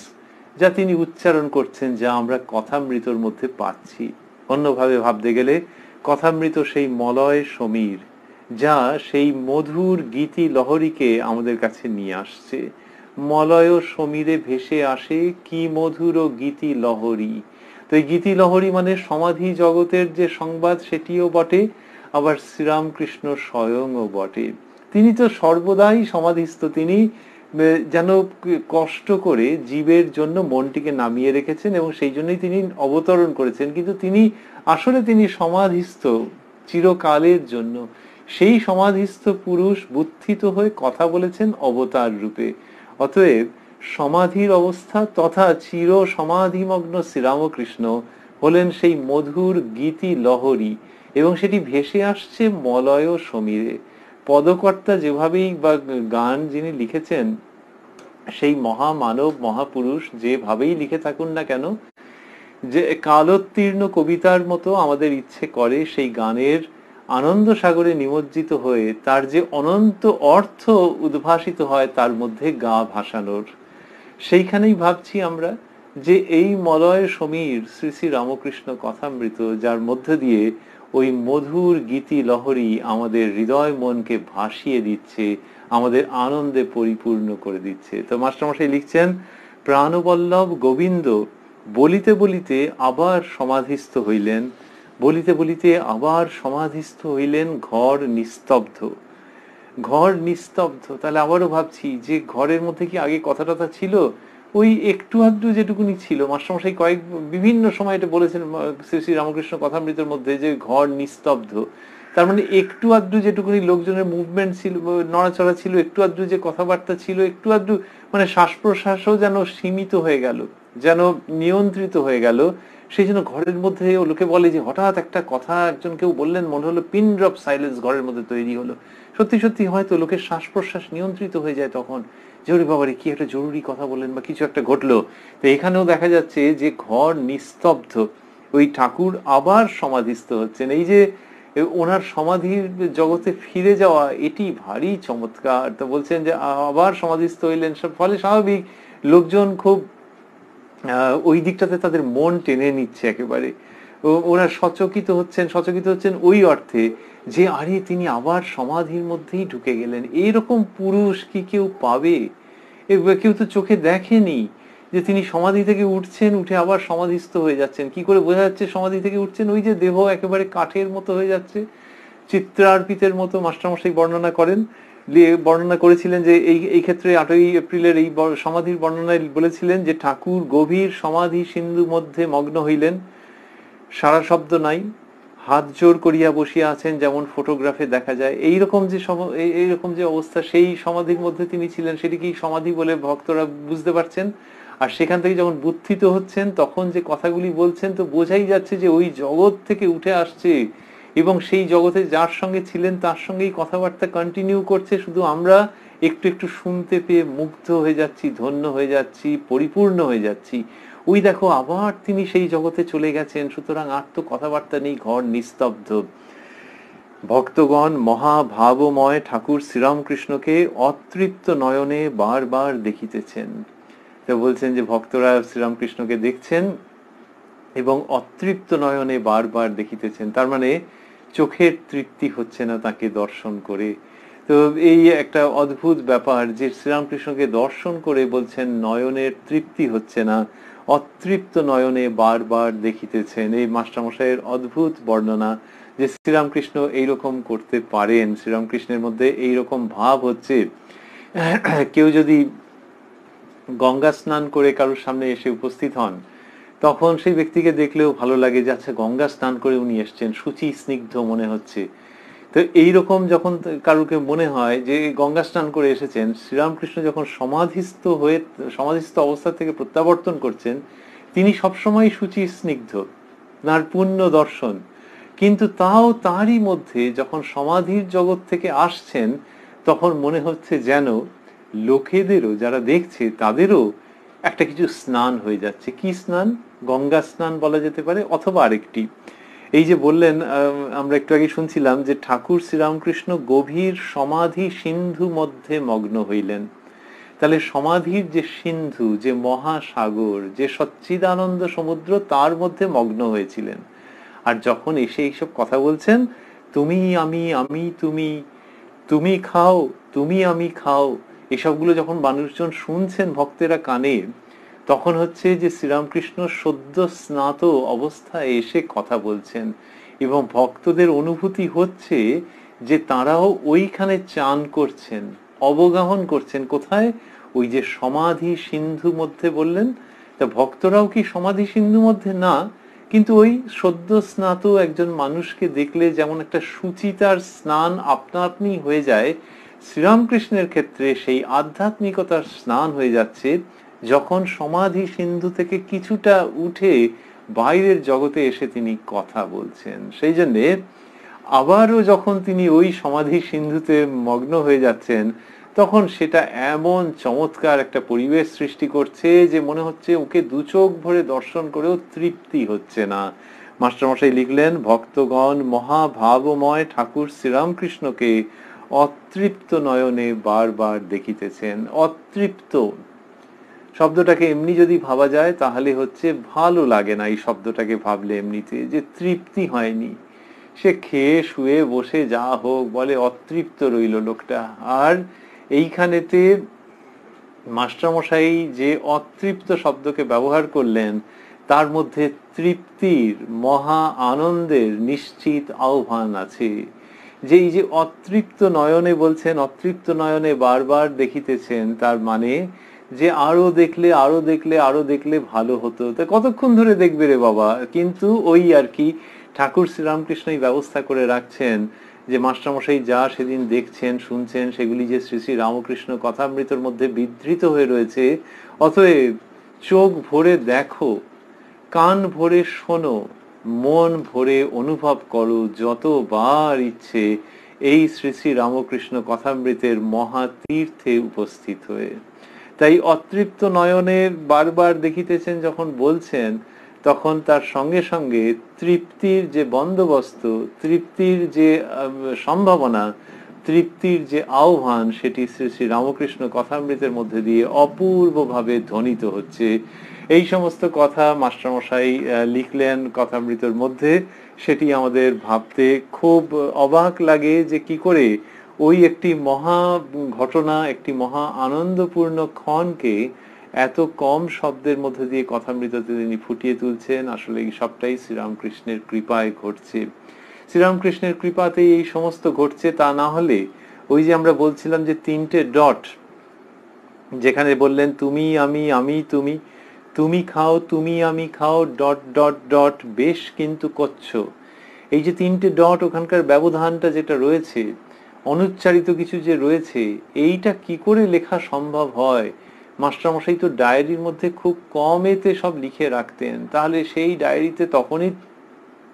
যা তিনি উচ্চারণ করছেন, যা আমরা কথামৃতর মধ্যে পাচ্ছি, অন্যভাবে ভাবতে গেলে কথামৃত সেই মলয় সমীর, যা সেই মধুর গীতি লহরীকে আমাদের কাছে নিয়ে আসছে। মলয় সমীরে ভেসে আসে কি মধুর গীতি লহরী। তো এই গীতি লহরী মানে সমাধি জগতের যে সংবাদ সেটিও বটে, আবার শ্রীরামকৃষ্ণ স্বয়ংও বটে। তিনি তো সর্বদাই সমাধিস্থ, তিনি যেন কষ্ট করে জীবের জন্য মনটিকে নামিয়ে রেখেছেন এবং সেই জন্যই তিনি অবতরণ করেছেন, কিন্তু তিনি আসলে তিনি সমাধিস্থ চিরকালের জন্য। সেই সমাধিস্থ পুরুষ বুদ্ধিত হয়ে কথা বলেছেন অবতার রূপে। অতএব সমাধির অবস্থা তথা চির সমাধিমগ্ন শ্রীরামকৃষ্ণ হলেন সেই মধুর গীতি লহরী, এবং সেটি ভেসে আসছে মলয় সমীরে। পদকর্তা যেভাবেই বা গান যিনি লিখেছেন, সেই মহামানব মহাপুরুষ যেভাবেই লিখে থাকুন না কেন, যে কালোত্তীর্ণ কবিতার মতো আমাদের ইচ্ছে করে সেই গানের আনন্দ সাগরে নিমজ্জিত হয়ে তার যে অনন্ত অর্থ উদ্ভাসিত হয় তার মধ্যে গা ভাসানোর। সেইখানেই ভাবছি আমরা যে এই মলয় সমীর শ্রী শ্রী রামকৃষ্ণ কথামৃত, যার মধ্যে দিয়ে ওই মধুর গীতি লহরী আমাদের হৃদয় মনকে ভাসিয়ে দিচ্ছে, আমাদের আনন্দে পরিপূর্ণ করে দিচ্ছে। তো মাস্টারমশাই লিখছেন, প্রাণবল্লভ গোবিন্দ বলিতে বলিতে আবার সমাধিস্থ হইলেন, বলিতে বলিতে আবার সমাধিস্থ হইলেন, ঘর নিস্তব্ধ। ঘর নিস্তব্ধ, তাহলে আবারও ভাবছি যে ঘরের মধ্যে কি আগে কথা টথা ছিল? ওই একটু আধটু যেটুকুনি ছিল, মাস্টারমশাই বিভিন্ন সময় এটা বলেছেন শ্রী শ্রী রামকৃষ্ণ কথামৃতের মধ্যে, যে ঘর নিস্তব্ধ, তার মানে একটু আধটু যেটুকুনি লোকজনের মুভমেন্ট ছিল, নড়াচড়া ছিল, একটু আধটু যে কথাবার্তা ছিল, একটু আধটু মানে শ্বাস প্রশ্বাসও যেন সীমিত হয়ে গেল, যেন নিয়ন্ত্রিত হয়ে গেল। সেই জন্য ঘরের মধ্যে লোকে বলে যে হঠাৎ একটা কথা একজন কেউ বললেন, মনে হলো পিন ড্রপ সাইলেন্স ঘরের মধ্যে তৈরি হলো। সত্যি সত্যি হয়তো লোকের শ্বাস প্রশ্বাস নিয়ন্ত্রিত হয়ে যায় তখন, যে ওরে বাবারে কি একটা জরুরি কথা বললেন বা কিছু একটা ঘটলো। তো এখানেও দেখা যাচ্ছে যে ঘর নিস্তব্ধ, ওই ঠাকুর আবার সমাধিস্থ হচ্ছেন। এই যে ওনার সমাধির জগতে ফিরে যাওয়া, এটি ভারী চমৎকার। তো বলছেন যে আবার সমাধিস্থ হইলেন, ফলে স্বাভাবিক লোকজন খুব ওই দিকটাতে তাদের মন টেনে নিচ্ছে একেবারে। ওরা সচকিত হচ্ছেন, সচকিত হচ্ছেন ওই অর্থে যে আরে তিনি আবার সমাধির মধ্যেই ঢুকে গেলেন। এইরকম পুরুষ কি কেউ পাবে? কেউ তো চোখে দেখেনি, যে তিনি সমাধি থেকে উঠছেন, উঠে আবার সমাধিস্থ হয়ে যাচ্ছেন। কি করে বোঝা যাচ্ছে সমাধি থেকে উঠছেন? ওই যে দেহ একেবারে কাঠের মতো হয়ে যাচ্ছে, চিত্রার্পিতের মতো মাস্টারমশাই বর্ণনা করেন, বর্ণনা করেছিলেন যে এই ক্ষেত্রে 8ই এপ্রিলের এই সমাধির বর্ণনায় বলেছিলেন যে ঠাকুর গভীর সমাধি সিন্ধু মধ্যে মগ্ন হইলেন, সারা শব্দ নাই, হাত জোর করিয়া বসিয়া আছেন, যেমন ফটোগ্রাফে দেখা যায়। এইরকম যে এইরকম যে অবস্থা, সেই সমাধির মধ্যে তিনি ছিলেন, সেটি কি সমাধি বলে ভক্তরা বুঝতে পারছেন। আর সেখান থেকে যখন বুদ্ধিত হচ্ছেন, তখন যে কথাগুলি বলছেন, তো বোঝাই যাচ্ছে যে ওই জগৎ থেকে উঠে আসছে এবং সেই জগতে যার সঙ্গে ছিলেন তার সঙ্গেই কথাবার্তা কন্টিনিউ করছে। শুধু আমরা একটু একটু শুনতে পেয়ে মুগ্ধ হয়ে যাচ্ছি, ধন্য হয়ে যাচ্ছি, পরিপূর্ণ হয়ে যাচ্ছি। ওই দেখো আবার তিনি সেই জগতে চলে গেছেন। সুতরাং আর তো কথাবার্তা নেই, ঘর নিস্তব্ধ। ভক্তগণ মহাভাবময় ঠাকুর শ্রীরামকৃষ্ণকে অতৃপ্ত নয়নে বারবার দেখিতেছেন। তো বলছেন যে ভক্তরা শ্রীরামকৃষ্ণকে দেখছেন এবং অতৃপ্ত নয়নে বারবার দেখিতেছেন। তার মানে চোখের তৃপ্তি হচ্ছে না তাকে দর্শন করে। তো এই একটা অদ্ভুত ব্যাপার যে শ্রীরামকৃষ্ণকে দর্শন করে বলছেন নয়নের তৃপ্তি হচ্ছে না, অতৃপ্ত নয়নে বারবার দেখিতেছেন। এই মাস্টারমশাইয়ের অদ্ভুত বর্ণনা যে শ্রীরামকৃষ্ণ এইরকম করতে পারেন। শ্রীরামকৃষ্ণের মধ্যে এইরকম ভাব হচ্ছে, কেউ যদি গঙ্গা স্নান করে কারোর সামনে এসে উপস্থিত হন, তখন সেই ব্যক্তিকে দেখলেও ভালো লাগে যে আচ্ছা গঙ্গা স্নান করে উনি এসছেন, শুচি স্নিগ্ধ মনে হচ্ছে। তো এইরকম যখন কারুকে মনে হয় যে গঙ্গা স্নান করে এসেছেন, শ্রীরামকৃষ্ণ যখন সমাধিস্থ অবস্থা থেকে প্রত্যাবর্তন করছেন, তিনি সবসময় শুচি স্নিগ্ধ, তাঁর পূর্ণ দর্শন। কিন্তু তাও তারই মধ্যে যখন সমাধির জগৎ থেকে আসছেন, তখন মনে হচ্ছে যেন লোকেদেরও, যারা দেখছে তাদেরও একটা কিছু স্নান হয়ে যাচ্ছে। কি স্নান? গঙ্গা স্নান বলা যেতে পারে, অথবা আরেকটি। এই যে বললেন, আমরা একটু আগে শুনছিলাম যে ঠাকুর শ্রীরামকৃষ্ণ গভীর সমাধি সিন্ধু মধ্যে মগ্ন হইলেন। তাহলে সমাধির যে সিন্ধু, যে মহাসাগর, যে সচ্চিদানন্দ সমুদ্র, তার মধ্যে মগ্ন হয়েছিলেন। আর যখন এসে এইসব কথা বলছেন, তুমি আমি, আমি তুমি, তুমি খাও, তুমি আমি খাও, এসবগুলো যখন মানুষজন শুনছেন ভক্তেরা কানে, তখন হচ্ছে যে শ্রীরামকৃষ্ণ সদ্য স্নাত অবস্থায় এসে কথা বলছেন এবং ভক্তদের অনুভূতি হচ্ছে যে তারাও ওইখানে চান করছেন, অবগাহন করছেন। কোথায়? ওই যে সমাধি সিন্ধু মধ্যে বললেন। তা ভক্তরাও কি সমাধি সিন্ধু মধ্যে? না, কিন্তু ওই সদ্য স্নাত একজন মানুষকে দেখলে যেমন একটা সুচিতার স্নান আপনা আপনি হয়ে যায়, শ্রীরামকৃষ্ণের ক্ষেত্রে সেই আধ্যাত্মিকতার স্নান হয়ে যাচ্ছে যখন সমাধি সিন্ধু থেকে কিছুটা উঠে বাইরের জগতে এসে তিনি কথা বলছেন। সেই জন্যে আবারও যখন তিনি ওই সমাধি সিন্ধুতে মগ্ন হয়ে যাচ্ছেন, তখন সেটা এমন চমৎকার একটা পরিবেশ সৃষ্টি করছে যে মনে হচ্ছে ওকে দু চোখ ভরে দর্শন করেও তৃপ্তি হচ্ছে না। মাস্টারমশাই লিখলেন, ভক্তগণ মহাভাবময় ঠাকুর শ্রীরামকৃষ্ণকে অতৃপ্ত নয়নে বারবার দেখিতেছেন। অতৃপ্ত শব্দটাকে এমনি যদি ভাবা যায় তাহলে হচ্ছে ভালো লাগে না। এই শব্দটাকে ভাবলে এমনিতে যে তৃপ্তি হয়নি, সে খেয়ে শুয়ে বসে যা হোক বলে অতৃপ্ত রইল লোকটা। আর এইখানেতে মাস্টারমশাই যে অতৃপ্ত শব্দকে ব্যবহার করলেন, তার মধ্যে তৃপ্তির, মহা আনন্দের নিশ্চিত আহ্বান আছে। যে এই যে অতৃপ্ত নয়নে বলছেন, অতৃপ্ত নয়নে বারবার দেখিতেছেন, তার মানে যে আরো দেখলে আরো দেখলে আরো দেখলে ভালো হতো। তা কতক্ষণ ধরে দেখবে রে বাবা? কিন্তু ওই আর কি, ঠাকুর শ্রীরামকৃষ্ণই ব্যবস্থা করে রাখছেন যে মাস্টারমশাই যা সেদিন দেখছেন শুনছেন, সেগুলি যে শ্রী শ্রী রামকৃষ্ণ কথামৃতর মধ্যে বিধৃত হয়ে রয়েছে। অতএব চোখ ভরে দেখো, কান ভরে শোনো, মন ভরে অনুভব করো যতবার ইচ্ছে এই শ্রী শ্রী রামকৃষ্ণ কথামৃতের মহাতীর্থে উপস্থিত হয়ে। তাই অতৃপ্ত নয়নে বারবার দেখিতেছেন যখন বলছেন, তখন তার সঙ্গে সঙ্গে তৃপ্তির যে বন্দোবস্ত, তৃপ্তির যে সম্ভাবনা, তৃপ্তির যে আহ্বান, সেটি শ্রী শ্রী রামকৃষ্ণ কথামৃতের মধ্যে দিয়ে অপূর্বভাবে ধ্বনিত হচ্ছে। এই সমস্ত কথা মাস্টারমশাই লিখলেন কথামৃতের মধ্যে। সেটি আমাদের ভাবতে খুব অবাক লাগে যে কি করে ওই একটি মহা ঘটনা, একটি মহা আনন্দপূর্ণ ক্ষণকে এত কম শব্দের মধ্যে দিয়ে কথামৃততে তিনি ফুটিয়ে তুলছেন, আসলে এই সবটাই শ্রীরামকৃষ্ণের কৃপায় ঘটছে। শ্রীরামকৃষ্ণের কৃপাতেই এই সমস্ত ঘটছে, তা না হলে ওই যে আমরা বলছিলাম যে 3টে ডট, যেখানে বললেন তুমি আমি, আমি তুমি, তুমি খাও তুমি আমি খাও, ডট ডট ডট, বেশ কিন্তু করছো, এই যে 3টে ডট, ওখানকার ব্যবধানটা যেটা রয়েছে, অনুচ্চারিত কিছু যে রয়েছে, এইটা কি করে লেখা সম্ভব হয়? মাস্টারমশাই তো ডায়েরির মধ্যে খুব কমেতে সব লিখে রাখতেন, তাহলে সেই ডায়েরিতে তখনই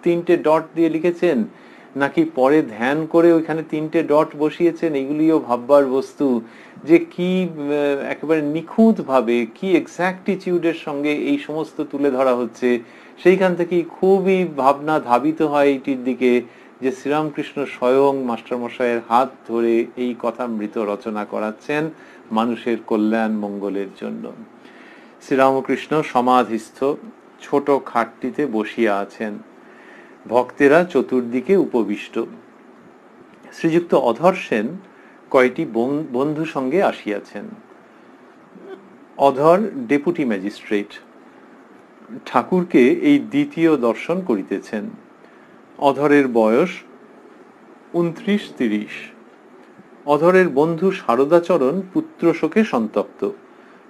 3টে ডট দিয়ে লিখেছেন, নাকি পরে ধ্যান করে ওইখানে 3টে ডট বসিয়েছেন? এগুলিও ভাববার বস্তু, যে কি একেবারে নিখুঁত ভাবে, কি এক্স্যাক্টিটিউডের সঙ্গে এই সমস্ত তুলে ধরা হচ্ছে। সেইখান থেকেই খুবই ভাবনা ধাবিত হয় এইটির দিকে, যে শ্রীরামকৃষ্ণ স্বয়ং মাস্টারমশাইয়ের হাত ধরে এই কথামৃত রচনা করাচ্ছেন মানুষের কল্যাণ মঙ্গলের জন্য। শ্রীরামকৃষ্ণ সমাধিস্থ ছোট খাটটিতে বসিয়া আছেন, ভক্তেরা চতুর্দিকে উপবিষ্ট। শ্রীযুক্ত অধর সেন কয়টি বন্ধু সঙ্গে আসিয়াছেন। অধর ডেপুটি ম্যাজিস্ট্রেট, ঠাকুরকে এই দ্বিতীয় দর্শন করিতেছেন। অধরের বয়স 29-30। অধরের বন্ধু শারদাচরণ পুত্রশোকে সন্তপ্ত।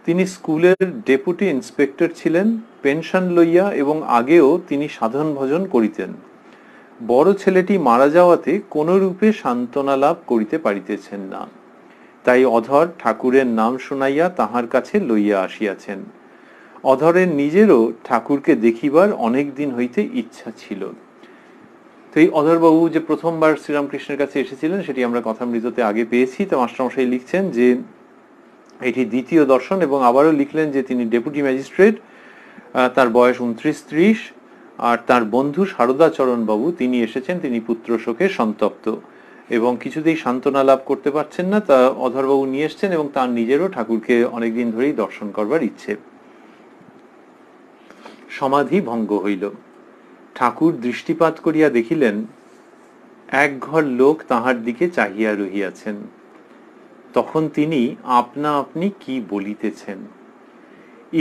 তিনি স্কুলের ডেপুটি ইন্সপেক্টর ছিলেন, পেনশন লইয়া, এবং আগেও তিনি সাধন ভজন করিতেন। বড় ছেলেটি মারা যাওয়াতে কোন রূপে সান্ত্বনা লাভ করিতে পারিতেছেন না, তাই অধর ঠাকুরের নাম শুনাইয়া তাহার কাছে লইয়া আসিয়াছেন। অধরের নিজেরও ঠাকুরকে দেখিবার অনেক দিন হইতে ইচ্ছা ছিল। তো এই অধরবাবু যে প্রথমবার শ্রীরামকৃষ্ণের কাছে এসেছিলেন সেটি আমরা কথামৃততে আগে পেয়েছি। তো মাস্টারমশাই লিখছেন যে এটি দ্বিতীয় দর্শন, এবং আবারও লিখলেন যে তিনি ডেপুটি ম্যাজিস্ট্রেট, তার বয়স 29-30, আর তার বন্ধু শারদাচরণ বাবু তিনি এসেছেন, তিনি পুত্র শোকে সন্তপ্ত এবং কিছুতেই সান্ত্বনা লাভ করতে পারছেন না, তা অধরবাবু নিয়ে এসছেন, এবং তার নিজেরও ঠাকুরকে অনেকদিন ধরেই দর্শন করবার ইচ্ছে। সমাধি ভঙ্গ হইল। ঠাকুর দৃষ্টিপাত করিয়া দেখিলেন এক ঘর লোক তাহার দিকে চাহিয়া রহিয়াছেন। তখন তিনি আপনা আপনি কি বলিতেছেন?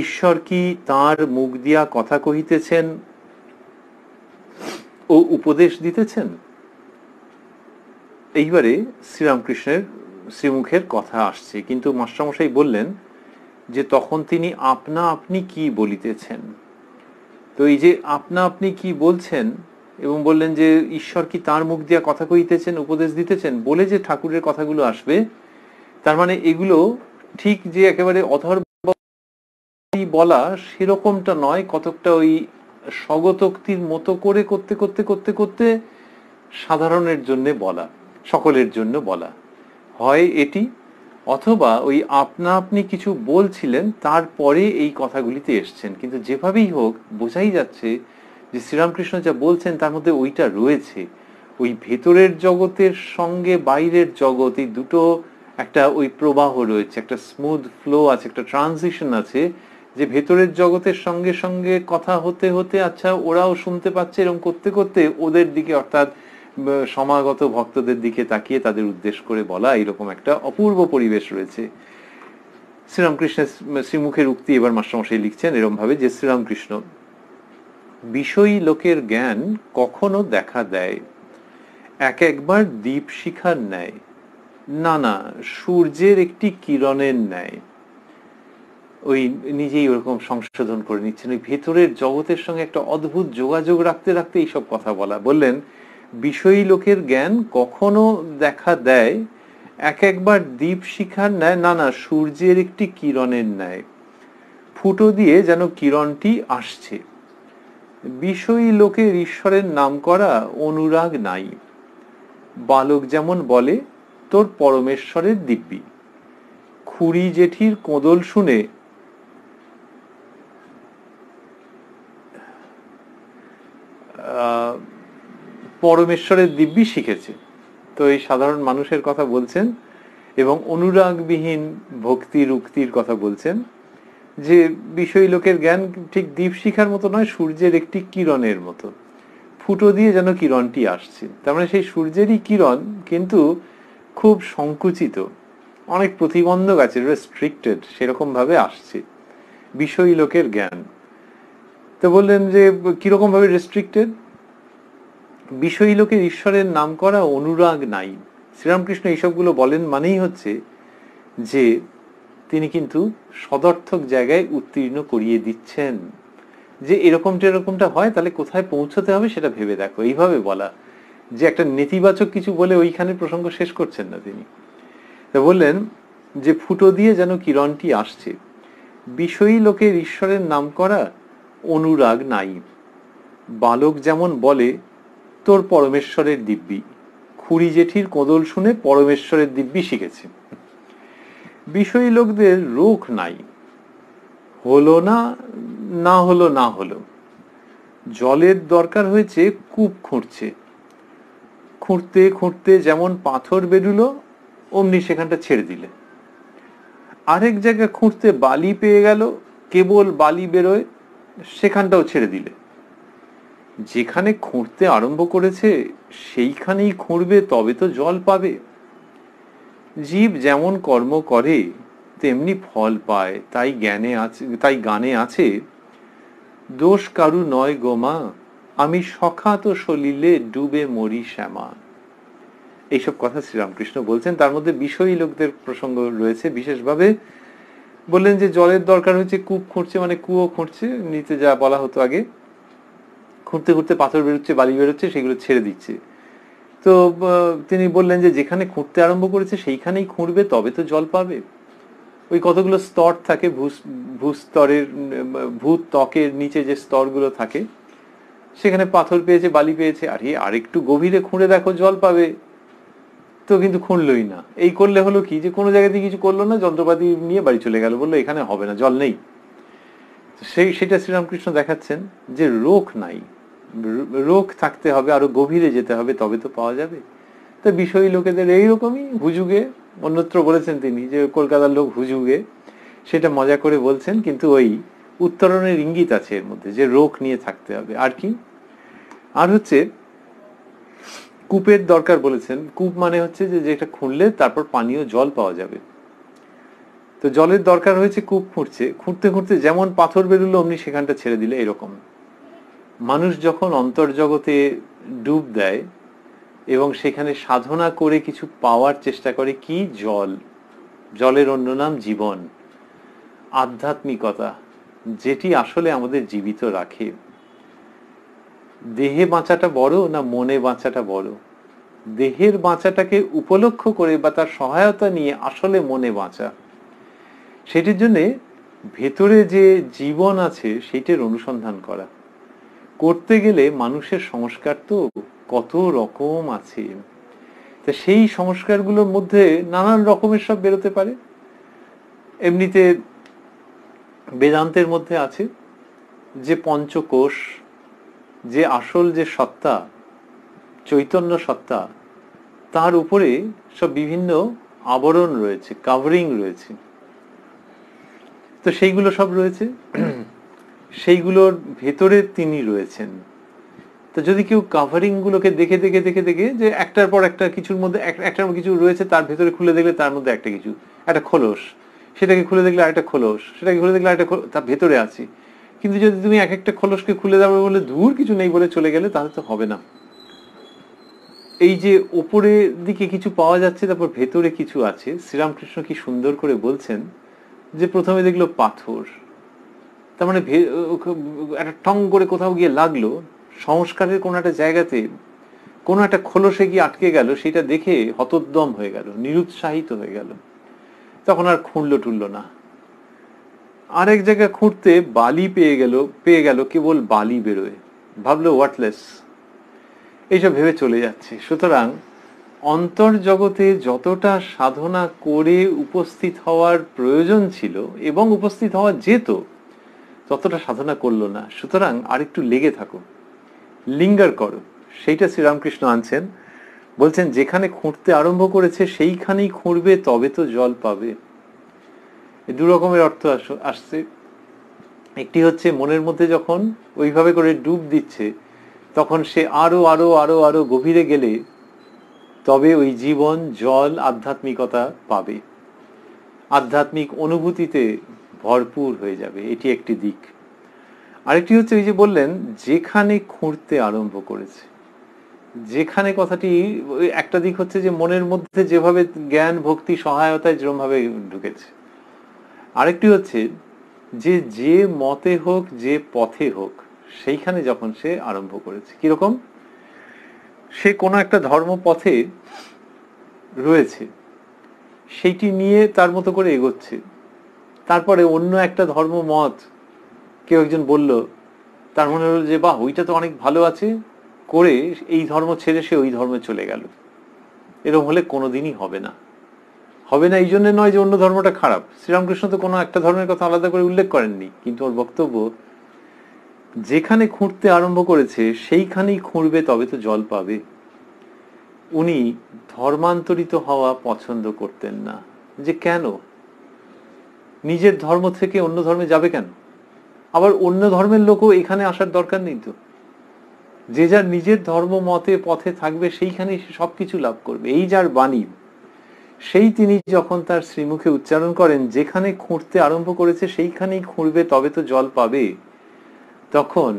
ঈশ্বর কি তাঁর মুখ দিয়া কথা কহিতেছেন ও উপদেশ দিতেছেন? এইবারে শ্রীরামকৃষ্ণের শ্রীমুখের কথা আসছে, কিন্তু মাস্টারমশাই বললেন যে তখন তিনি আপনা আপনি কি বলিতেছেন। তো এই যে আপনা আপনি কি বলছেন, এবং বললেন যে ঈশ্বর কি তার মুখ দিয়া কথা কহিতেছেন, উপদেশ দিতেছেন, বলে যে ঠাকুরের কথাগুলো আসবে, তার মানে এগুলো ঠিক যে একেবারে অধর বলা সেরকমটা নয়, কতকটা ওই স্বগতোক্তির মতো করে করতে করতে করতে করতে সাধারণের জন্য বলা, সকলের জন্য বলা হয় এটি, অথবা ওই আপনা আপনি কিছু বলছিলেন তারপরে এই কথাগুলিতে এসছেন। কিন্তু যেভাবেই হোক বোঝাই যাচ্ছে যে শ্রীরামকৃষ্ণ যা বলছেন তার মধ্যে ওইটা রয়েছে। ওই ভেতরের জগতের সঙ্গে বাইরের জগৎ, এই দুটো একটা ওই প্রবাহ রয়েছে, একটা স্মুথ ফ্লো আছে, একটা ট্রানজিশন আছে, যে ভেতরের জগতের সঙ্গে সঙ্গে কথা হতে হতে আচ্ছা ওরাও শুনতে পাচ্ছে, এরকম করতে করতে ওদের দিকে, অর্থাৎ সমাগত ভক্তদের দিকে তাকিয়ে তাদের উদ্দেশ্য করে বলা, এরকম একটা অপূর্ব পরিবেশ রয়েছে। শ্রীরামকৃষ্ণের শ্রীমুখের উক্তি এবার মাস্টারমশাই লিখছেন এরকম ভাবে যে শ্রীরামকৃষ্ণ বিষয়ী লোকের জ্ঞান কখনো দেখা দেয় এক একবার দীপ শিখার ন্যায়, না না সূর্যের একটি কিরণের ন্যায়। ওই নিজেই ওরকম সংশোধন করে নিচ্ছেন, ওই ভেতরের জগতের সঙ্গে একটা অদ্ভুত যোগাযোগ রাখতে রাখতে এইসব কথা বলা। বললেন বিষয়ী লোকের জ্ঞান কখনো দেখা দেয় এক একবার দীপ শিখার ন্যায়, না না সূর্যের একটি কিরণের ন্যায়, ফুটো দিয়ে যেন কিরণটি আসছে। বিষয়ী লোকের ঈশ্বরের নাম করা অনুরাগ নাই। বালক যেমন বলে তোর পরমেশ্বরের দিব্যি, খুড়ি জেঠির কোদল শুনে পরমেশ্বরের দিব্যি শিখেছে। তো এই সাধারণ মানুষের কথা বলছেন, এবং অনুরাগবিহীন ভক্তির উক্তির কথা বলছেন, যে বিষয়ী লোকের জ্ঞান ঠিক দীপ শিখার মতো নয়, সূর্যের একটি কিরণের মতো, ফুটো দিয়ে যেন কিরণটি আসছে। তার মানে সেই সূর্যেরই কিরণ, কিন্তু খুব সংকুচিত, অনেক প্রতিবন্ধক আছে, রেস্ট্রিক্টেড, সেরকম ভাবে আসছে। বিষয়ী লোকের জ্ঞান। তো বললেন যে কিরকম ভাবে রেস্ট্রিক্টেড? বিষয়ী লোকের ঈশ্বরের নাম করা অনুরাগ নাই। শ্রীরামকৃষ্ণ এইসবগুলো বলেন মানেই হচ্ছে যে তিনি কিন্তু সদর্থক জায়গায় উত্তীর্ণ করিয়ে দিচ্ছেন, যে এরকমটা হয়, তাহলে কোথায় পৌঁছতে হবে সেটা ভেবে দেখো। এইভাবে বলা, যে একটা নেতিবাচক কিছু বলে ওইখানে প্রসঙ্গ শেষ করছেন না তিনি। তা বললেন যে ফুটো দিয়ে যেন কিরণটি আসছে, বিষয়ী লোকের ঈশ্বরের নাম করা অনুরাগ নাই। বালক যেমন বলে তোর পরমেশ্বরের দিব্যি, খুড়ি জেঠির কোদল শুনে পরমেশ্বরের দিব্যি শিখেছে। বিষয়ী লোকদের রোখ নাই, হলো না, না হলো না হলো। জলের দরকার হয়েছে, কূপ খুঁড়ছে, খুঁড়তে খুঁড়তে যেমন পাথর বেরুলো অমনি সেখানটা ছেড়ে দিলে। আরেক জায়গায় খুঁড়তে বালি পেয়ে গেল, কেবল বালি বেরোয়, সেখানটাও ছেড়ে দিলে। যেখানে খুঁড়তে আরম্ভ করেছে সেইখানেই খুঁড়বে, তবে তো জল পাবে। জীব যেমন কর্ম করে তেমনি ফল পায়, তাই গানে আছে, দোষ কারু নয় গোমা, আমি সখাত সলিলে ডুবে মরি শ্যামা। এইসব কথা শ্রীরামকৃষ্ণ বলছেন। তার মধ্যে বিষয়ী লোকদের প্রসঙ্গ রয়েছে বিশেষভাবে। বললেন যে জলের দরকার হচ্ছে, কূপ খুঁড়ছে মানে কুয়ো খুঁড়ছে, নিতে যা বলা হতো আগে, খুঁড়তে খুঁড়তে পাথর বেরোচ্ছে, বালি বেরোচ্ছে, সেগুলো ছেড়ে দিচ্ছে। তো তিনি বললেন যে যেখানে খুঁড়তে আরম্ভ করেছে সেইখানেই খুঁড়বে, তবে তো জল পাবে। ওই কতগুলো স্তর থাকে, ভূস্তরের ভূত্বকের নিচে যে স্তরগুলো থাকে, সেখানে পাথর পেয়েছে, বালি পেয়েছে, আর একটু গভীরে খুঁড়ে দেখো জল পাবে। তো কিন্তু খুঁড়লই না। এই করলে হলো কি, যে কোনো জায়গাতে কিছু করলো না, যন্ত্রপাতি নিয়ে বাড়ি চলে গেল, বললো এখানে হবে না, জল নেই। সেটা শ্রীরামকৃষ্ণ দেখাচ্ছেন যে রোখ নাই, রোখ থাকতে হবে, আরো গভীরে যেতে হবে, তবে তো পাওয়া যাবে। তো বিষয়ী লোকেদের এইরকমই হুজুগে, অন্যত্র বলেছেন তিনি যে কলকাতার লোক হুজুগে, সেটা মজা করে বলছেন, কিন্তু ওই উত্তরণের ইঙ্গিত আছে এর মধ্যে, যে রোখ নিয়ে থাকতে হবে। আর কি, আর হচ্ছে কূপের দরকার বলেছেন। কূপ মানে হচ্ছে যে যেটা খুঁড়লে তারপর পানীয় জল পাওয়া যাবে। তো জলের দরকার হয়েছে, কূপ খুঁড়ছে, খুঁড়তে খুঁড়তে যেমন পাথর বেরোলো অমনি সেখানটা ছেড়ে দিলে। এরকম মানুষ যখন অন্তর্জগতে ডুব দেয় এবং সেখানে সাধনা করে কিছু পাওয়ার চেষ্টা করে, কি জল, জলের অন্য নাম জীবন, আধ্যাত্মিকতা, যেটি আসলে আমাদের জীবিত রাখে। দেহে বাঁচাটা বড় না মনে বাঁচাটা বড়? দেহের বাঁচাটাকে উপলক্ষ করে বা তার সহায়তা নিয়ে আসলে মনে বাঁচা, সেটির জন্যে ভেতরে যে জীবন আছে সেটার অনুসন্ধান করা। করতে গেলে মানুষের সংস্কার তো কত রকম আছে, তা সেই সংস্কারগুলোর মধ্যে নানান রকমের সব বেরোতে পারে। এমনিতে বেদান্তের মধ্যে আছে যে পঞ্চকোষ, যে আসল যে সত্তা, চৈতন্য সত্তা, তার উপরে সব বিভিন্ন আবরণ রয়েছে, কাভারিং রয়েছে। তো সেইগুলো সব রয়েছে, সেইগুলোর ভেতরে তিনি রয়েছেন। তো যদি কেউ কাভারিং গুলোকে দেখে দেখে দেখে দেখে যে একটার পর একটা কিছুর মধ্যে একটা কিছু রয়েছে, তার ভেতরে খুলে দেখলে তার মধ্যে একটা কিছু, একটা খোলস, সেটাকে খুলে দেখলে আরেকটা খোলস, সেটাকে খুলে দেখলে আরেকটা তার ভেতরে আছে। কিন্তু যদি তুমি এক একটা খোলসকে খুলে দেবে বলে দূর কিছু নেই বলে চলে গেলে, তাহলে তো হবে না। এই যে ওপরের দিকে কিছু পাওয়া যাচ্ছে, তারপর ভেতরে কিছু আছে। শ্রীরামকৃষ্ণ কি সুন্দর করে বলছেন যে প্রথমে দেখলো পাথর, তার মানে একটা টং করে কোথাও গিয়ে লাগলো, সংস্কারের কোন একটা জায়গাতে কোন একটা খোলসে গিয়ে আটকে গেল, সেটা দেখে হতোদ্যম হয়ে গেল, নিরুৎসাহিত হয়ে গেল, তখন আর খুঁড়লো টুললো না। আরেক জায়গায় খুঁড়তে বালি পেয়ে গেল, কেবল বালি বেরোয়, ভাবলো ওয়ার্থলেস, এইসব ভেবে চলে যাচ্ছে। সুতরাং অন্তর্জগতে যতটা সাধনা করে উপস্থিত হওয়ার প্রয়োজন ছিল এবং উপস্থিত হওয়া যেত, ততটা সাধনা করলো না। সুতরাং আরেকটু লেগে থাকো, লিঙ্গার করো। সেইটা শ্রীরামকৃষ্ণ আনছেন, বলছেন যেখানে খুঁড়তে আরম্ভ করেছে সেইখানেই খুঁড়বে, তবে তো জল পাবে। দু রকমের অর্থ আসছে। একটি হচ্ছে মনের মধ্যে যখন ওইভাবে করে ডুব দিচ্ছে, তখন সে আরো আরো আরো আরো গভীরে গেলে তবে ওই জীবন, জল, আধ্যাত্মিকতা পাবে। আধ্যাত্মিক অনুভূতিতে ভরপুর হয়ে যাবে, এটি একটি দিক। আরেকটি হচ্ছে ওই যে বললেন যেখানে খুঁড়তে আরম্ভ করেছে, যেখানে কথাটি একটা দিক হচ্ছে যে মনের মধ্যে যেভাবে জ্ঞান ভক্তি সহায়তায় যেরকমভাবে ঢুকেছে, আরেকটি হচ্ছে যে যে মতে হোক যে পথে হোক সেইখানে যখন সে আরম্ভ করেছে। কিরকম? সে কোনো একটা ধর্ম পথে রয়েছে, সেইটি নিয়ে তার মতো করে এগোচ্ছে, তারপরে অন্য একটা ধর্ম মত কেউ একজন বলল, তার মনে হলো যে বাহ ওইটা তো অনেক ভালো আছে, করে এই ধর্ম ছেড়ে সে ওই ধর্মে চলে গেল। এরকম হলে কোনোদিনই হবে না। হবে না এই জন্য নয় যে অন্য ধর্মটা খারাপ, শ্রীরামকৃষ্ণ তো কোনো একটা ধর্মের কথা আলাদা করে উল্লেখ করেননি, কিন্তু ওর বক্তব্য যেখানে খুঁড়তে আরম্ভ করেছে সেইখানেই খুঁড়বে, তবে তো জল পাবে। উনি ধর্মান্তরিত হওয়া পছন্দ করতেন না। যে কেন? নিজের ধর্ম থেকে অন্য ধর্মে যাবে কেন? আবার অন্য ধর্মের লোকও এখানে আসার দরকার নেই তো। যে যার নিজের ধর্ম মতে পথে থাকবে সেইখানেই সে সবকিছু লাভ করবে। এই যার বাণী, সেই তিনি যখন তার শ্রীমুখে উচ্চারণ করেন যেখানে খুঁড়তে আরম্ভ করেছে সেইখানেই খুঁড়বে, তবে তো জল পাবে, তখন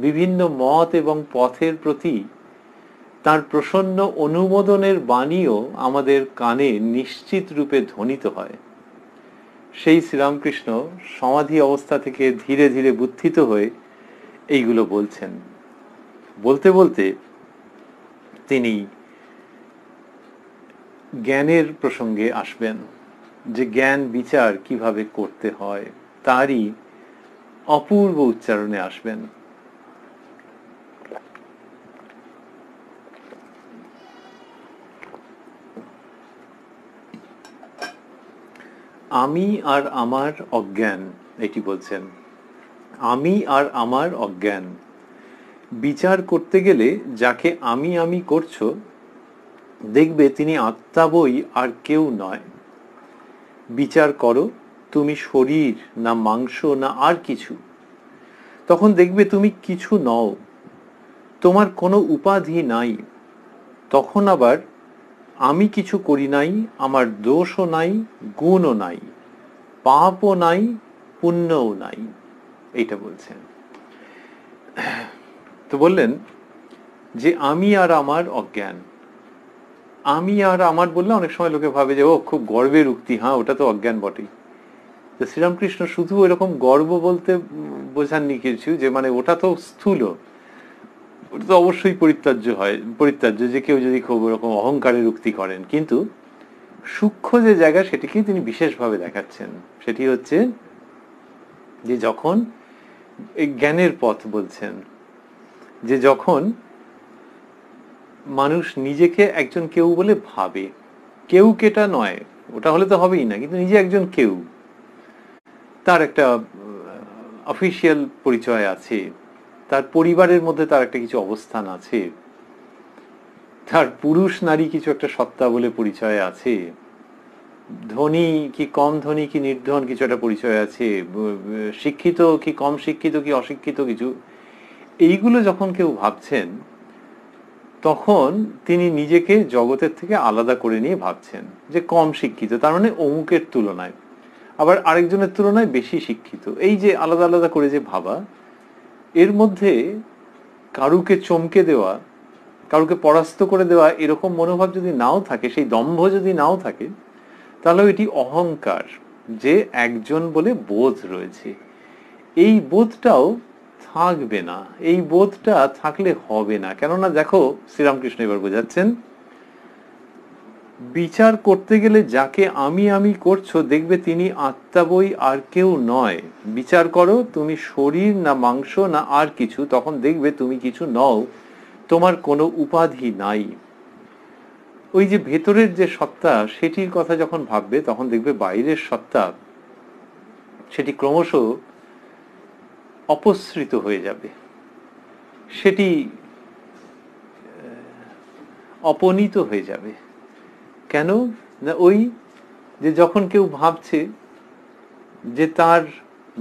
বিভিন্ন মত এবং পথের প্রতি তার প্রসন্ন অনুমোদনের বাণীও আমাদের কানে নিশ্চিত রূপে ধ্বনিত হয়। সেই শ্রীরামকৃষ্ণ সমাধি অবস্থা থেকে ধীরে ধীরে বুদ্ধিত হয়ে এইগুলো বলছেন। বলতে বলতে তিনি জ্ঞানের প্রসঙ্গে আসবেন, যে জ্ঞান বিচার কিভাবে করতে হয় তারই অপূর্ব উচ্চারণে আসবেন। আমি আর আমার অজ্ঞান, এটি বলছেন। আমি আর আমার অজ্ঞান বিচার করতে গেলে যাকে আমি আমি করছো, দেখবে তিনি আত্মা বই আর কেউ নয়। বিচার করো তুমি শরীর না মাংস না আর কিছু, তখন দেখবে তুমি কিছু নও, তোমার কোনো উপাধি নাই। তখন আবার আমি কিছু করি নাই, আমার দোষও নাই, গুণও নাই, পাপও নাই, পুণ্যও নাই। এইটা বলছেন। তো বললেন যে আমি আর আমার অজ্ঞান। আমি আর আমার বললে অনেক সময় লোকে ভাবে যে ও খুব গর্বের উক্তি, হ্যাঁ ওটা তো অজ্ঞান বটেই। তো শ্রীরামকৃষ্ণ শুধু এরকম গর্ব বলতে বোঝাননি কিছু, যে মানে ওটা তো স্থূল, ওটা তো অবশ্যই পরিত্যাজ্য যে কেউ যদি খুব ওরকম অহংকারের উক্তি করেন, কিন্তু সূক্ষ্ম যে জায়গা সেটিকেই তিনি বিশেষভাবে দেখাচ্ছেন। সেটি হচ্ছে যে যখন এই জ্ঞানের পথ বলছেন, যে যখন মানুষ নিজেকে একজন কেউ বলে ভাবে, কেউ কেটা নয়, ওটা হলে তো হবেই না, কিন্তু নিজে একজন কেউ, তার একটা অফিসিয়াল পরিচয় আছে, তার পরিবারের মধ্যে তার একটা কিছু অবস্থান আছে, তার পুরুষ নারী কিছু একটা সত্তা বলে পরিচয় আছে, ধনী কি কম ধনী কি নির্ধন কিছু একটা পরিচয় আছে, শিক্ষিত কি কম শিক্ষিত কি অশিক্ষিত কিছু, এইগুলো যখন কেউ ভাবছেন তখন তিনি নিজেকে জগতের থেকে আলাদা করে নিয়ে ভাবছেন যে কম শিক্ষিত, তার মানে অমুকের তুলনায়, আবার আরেকজনের তুলনায় বেশি শিক্ষিত। এই যে আলাদা আলাদা করে যে ভাবা, এর মধ্যে কারুকে চমকে দেওয়া, কারুকে পরাস্ত করে দেওয়া এরকম মনোভাব যদি নাও থাকে, সেই দম্ভ যদি নাও থাকে, তাহলে এটি অহংকার, যে একজন বলে বোধ রয়েছে। এই বোধটাও থাকবে না, এই বোধটা থাকলে হবে না। কেননা দেখো শ্রীরামকৃষ্ণ এবার বোঝাচ্ছেন, বিচার করতে গেলে যাকে আমি আমি করছো, দেখবে তিনি আত্মা বই আর কেউ নয়। বিচার করো তুমি শরীর না মাংস না আর কিছু, তখন দেখবে তুমি কিছু নও, তোমার কোনো উপাধি নাই। ওই যে ভেতরের যে সত্তা সেটির কথা যখন ভাববে, তখন দেখবে বাইরের সত্তা সেটি ক্রমশ অপসৃত হয়ে যাবে, সেটি অপনীত হয়ে যাবে। কেন না, ওই যে যখন কেউ ভাবছে যে তার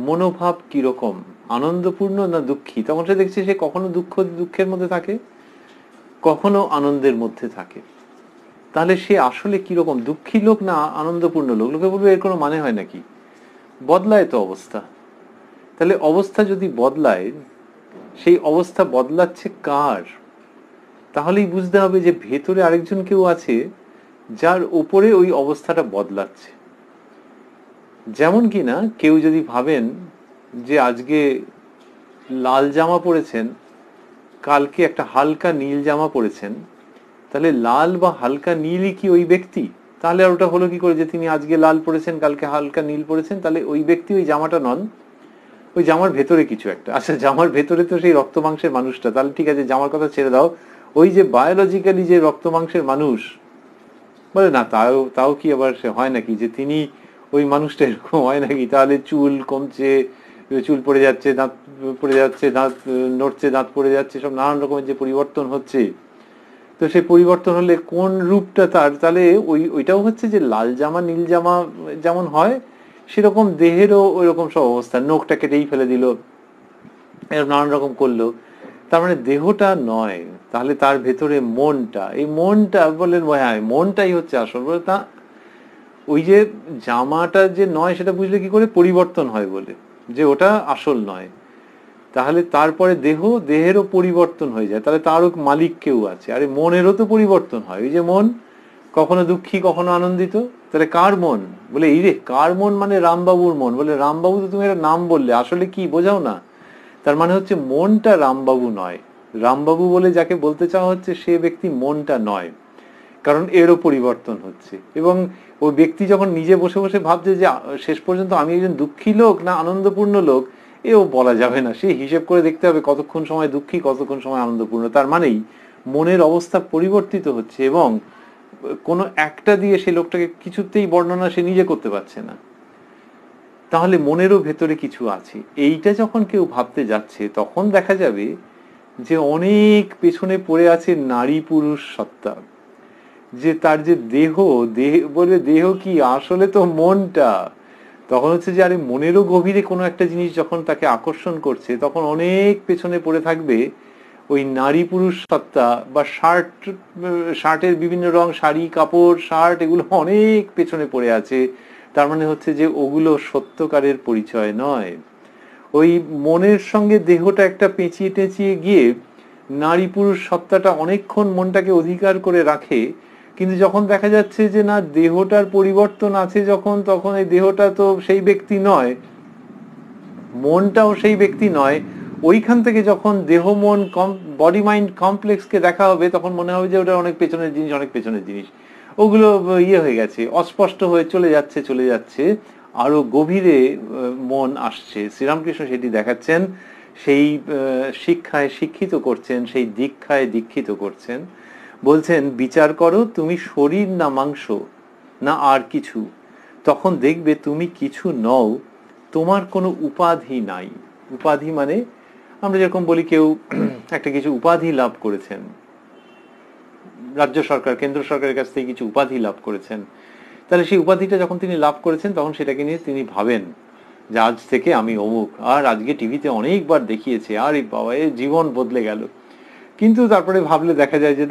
মনোভাব কিরকম, আনন্দপূর্ণ না দুঃখী, তখন সে দেখছে সে কখনো দুঃখের মধ্যে থাকে, কখনো আনন্দের মধ্যে থাকে। তাহলে সে আসলে কিরকম, দুঃখী লোক না আনন্দপূর্ণ লোক? লোকে বলবে এর কোনো মানে হয় নাকি? বদলায় তো অবস্থা। তাহলে অবস্থা যদি বদলায়, সেই অবস্থা বদলাচ্ছে কার? তাহলেই বুঝতে হবে যে ভেতরে আরেকজন কেউ আছে যার উপরে ওই অবস্থাটা বদলাচ্ছে। যেমন কিনা কেউ যদি ভাবেন যে আজকে লাল জামা পরেছেন, কালকে একটা হালকা নীল জামা পরেছেন, তাহলে লাল বা হালকা নীলই কি ওই ব্যক্তি? তাহলে আর ওটা হলো কি করে যে তিনি আজকে লাল পরেছেন, কালকে হালকা নীল পরেছেন? তাহলে ওই ব্যক্তি ওই জামাটা নন, ওই জামার ভেতরে কিছু একটা। আচ্ছা, জামার ভেতরে তো সেই রক্ত মাংসের মানুষটা, তাহলে ঠিক আছে, জামার কথা ছেড়ে দাও, ওই যে বায়োলজিক্যালি যে রক্ত মাংসের মানুষ, বলে না তাও তাও কি আবার সে হয় নাকি যে তিনি ওই মানুষটা এরকম হয় নাকি? তাহলে চুল কমছে, চুল পড়ে যাচ্ছে, দাঁত পড়ে যাচ্ছে, দাঁত নড়ছে, দাঁত পড়ে যাচ্ছে, সব নানান রকমের যে পরিবর্তন হচ্ছে, তো সেই পরিবর্তন হলে কোন রূপটা তার? তাহলে ওইটাও হচ্ছে যে লাল জামা নীল জামা যেমন হয় সেরকম দেহেরও ওই রকম সব অবস্থা। নোখটা কেটেই ফেলে দিল, এরকম নানান রকম করলো, তার মানে দেহটা নয়। তাহলে তার ভেতরে মনটা, এই মনটা বললেন হ্যাঁ মনটাই হচ্ছে আসল। বলে তা ওই যে জামাটা যে নয় সেটা বুঝলে কি করে? পরিবর্তন হয় বলে, যে ওটা আসল নয়। তাহলে তারপরে দেহেরও পরিবর্তন হয়ে যায়, তাহলে তারও মালিক কেউ আছে। আরে মনেরও তো পরিবর্তন হয়, ওই যে মন কখনো দুঃখী কখনো আনন্দিত, তাহলে কার মন? বলে এই রে কার মন? মানে রামবাবুর মন। বলে রামবাবু তো তুমি একটা নাম বললে, আসলে কি বোঝাও না? তার মানে হচ্ছে মনটা রামবাবু নয়, রামবাবু বলে যাকে বলতে চাওয়া হচ্ছে সে ব্যক্তি মনটা নয়, কারণ এরও পরিবর্তন হচ্ছে। এবং ওই ব্যক্তি যখন নিজে বসে বসে ভাবছে যে শেষ পর্যন্ত আমি একজন দুঃখী লোক না আনন্দপূর্ণ লোক, এও বলা যাবে না, সে হিসেব করে দেখতে হবে কতক্ষণ সময় দুঃখী কতক্ষণ সময় আনন্দপূর্ণ। তার মানেই মনের অবস্থা পরিবর্তিত হচ্ছে, এবং কোনো একটা দিয়ে সেই লোকটাকে কিছুতেই বর্ণনা সে নিজে করতে পারছে না। তাহলে মনেরও ভেতরে কিছু আছে। এইটা যখন কেউ ভাবতে যাচ্ছে তখন দেখা যাবে যে অনেক পেছনে পড়ে আছে নারী পুরুষ সত্তা। যে তার যে দেহ বলে দেহ কি আসলে তো মনটা। তখন হচ্ছে যে আরে মনেরও গভীরে কোনো একটা জিনিস যখন তাকে আকর্ষণ করছে, তখন অনেক পেছনে পড়ে থাকবে ওই নারী পুরুষ সত্তা। বা শার্টের বিভিন্ন রং, শাড়ি কাপড় শার্ট, এগুলো অনেক পেছনে পড়ে আছে। তার মানে হচ্ছে যে ওগুলো সত্যকারের পরিচয় নয়। ওই মনের সঙ্গে দেহটা একটা পেঁচিয়ে টেঁচিয়ে গিয়ে নারী পুরুষ সত্তাটা অনেকক্ষণ মনটাকে অধিকার করে রাখে, কিন্তু যখন দেখা যাচ্ছে যে না দেহটার পরিবর্তন আছে যখন, তখন এই দেহটা তো সেই ব্যক্তি নয়, মনটাও সেই ব্যক্তি নয়। ওইখান থেকে যখন দেহ মন বডি মাইন্ড কমপ্লেক্সকে দেখা হবে, তখন মনে হবে যে ওটা অনেক পেছনের জিনিস, অনেক পেছনের জিনিস। ওগুলো হয়ে গেছে, অস্পষ্ট হয়ে চলে যাচ্ছে, আরো গভীরে মন আসছে। শ্রীরামকৃষ্ণ সেটি দেখাচ্ছেন, সেই শিক্ষায় শিক্ষিত করছেন, সেই দীক্ষায় দীক্ষিত করছেন। বলছেন বিচার করো তুমি শরীর না মাংস না আর কিছু, তখন দেখবে তুমি কিছু নও, তোমার কোনো উপাধি নাই। উপাধি মানে আমরা যেরকম বলি কেউ একটা কিছু উপাধি লাভ করেছেন, রাজ্য সরকার কেন্দ্র সরকারের কাছ থেকে কিছু উপাধি লাভ করেছেন, তাহলে সেই উপাধিটা যখন তিনি লাভ করেছেন তখন সেটাকে নিয়ে তিনি ভাবেন যে আজ থেকে আমি অমুক, আর আজকে টিভিতে অনেকবার দেখিয়েছে, আর এই বাবা এ জীবন বদলে গেল। কিন্তু তারপরে ভাবলে দেখা যায় যে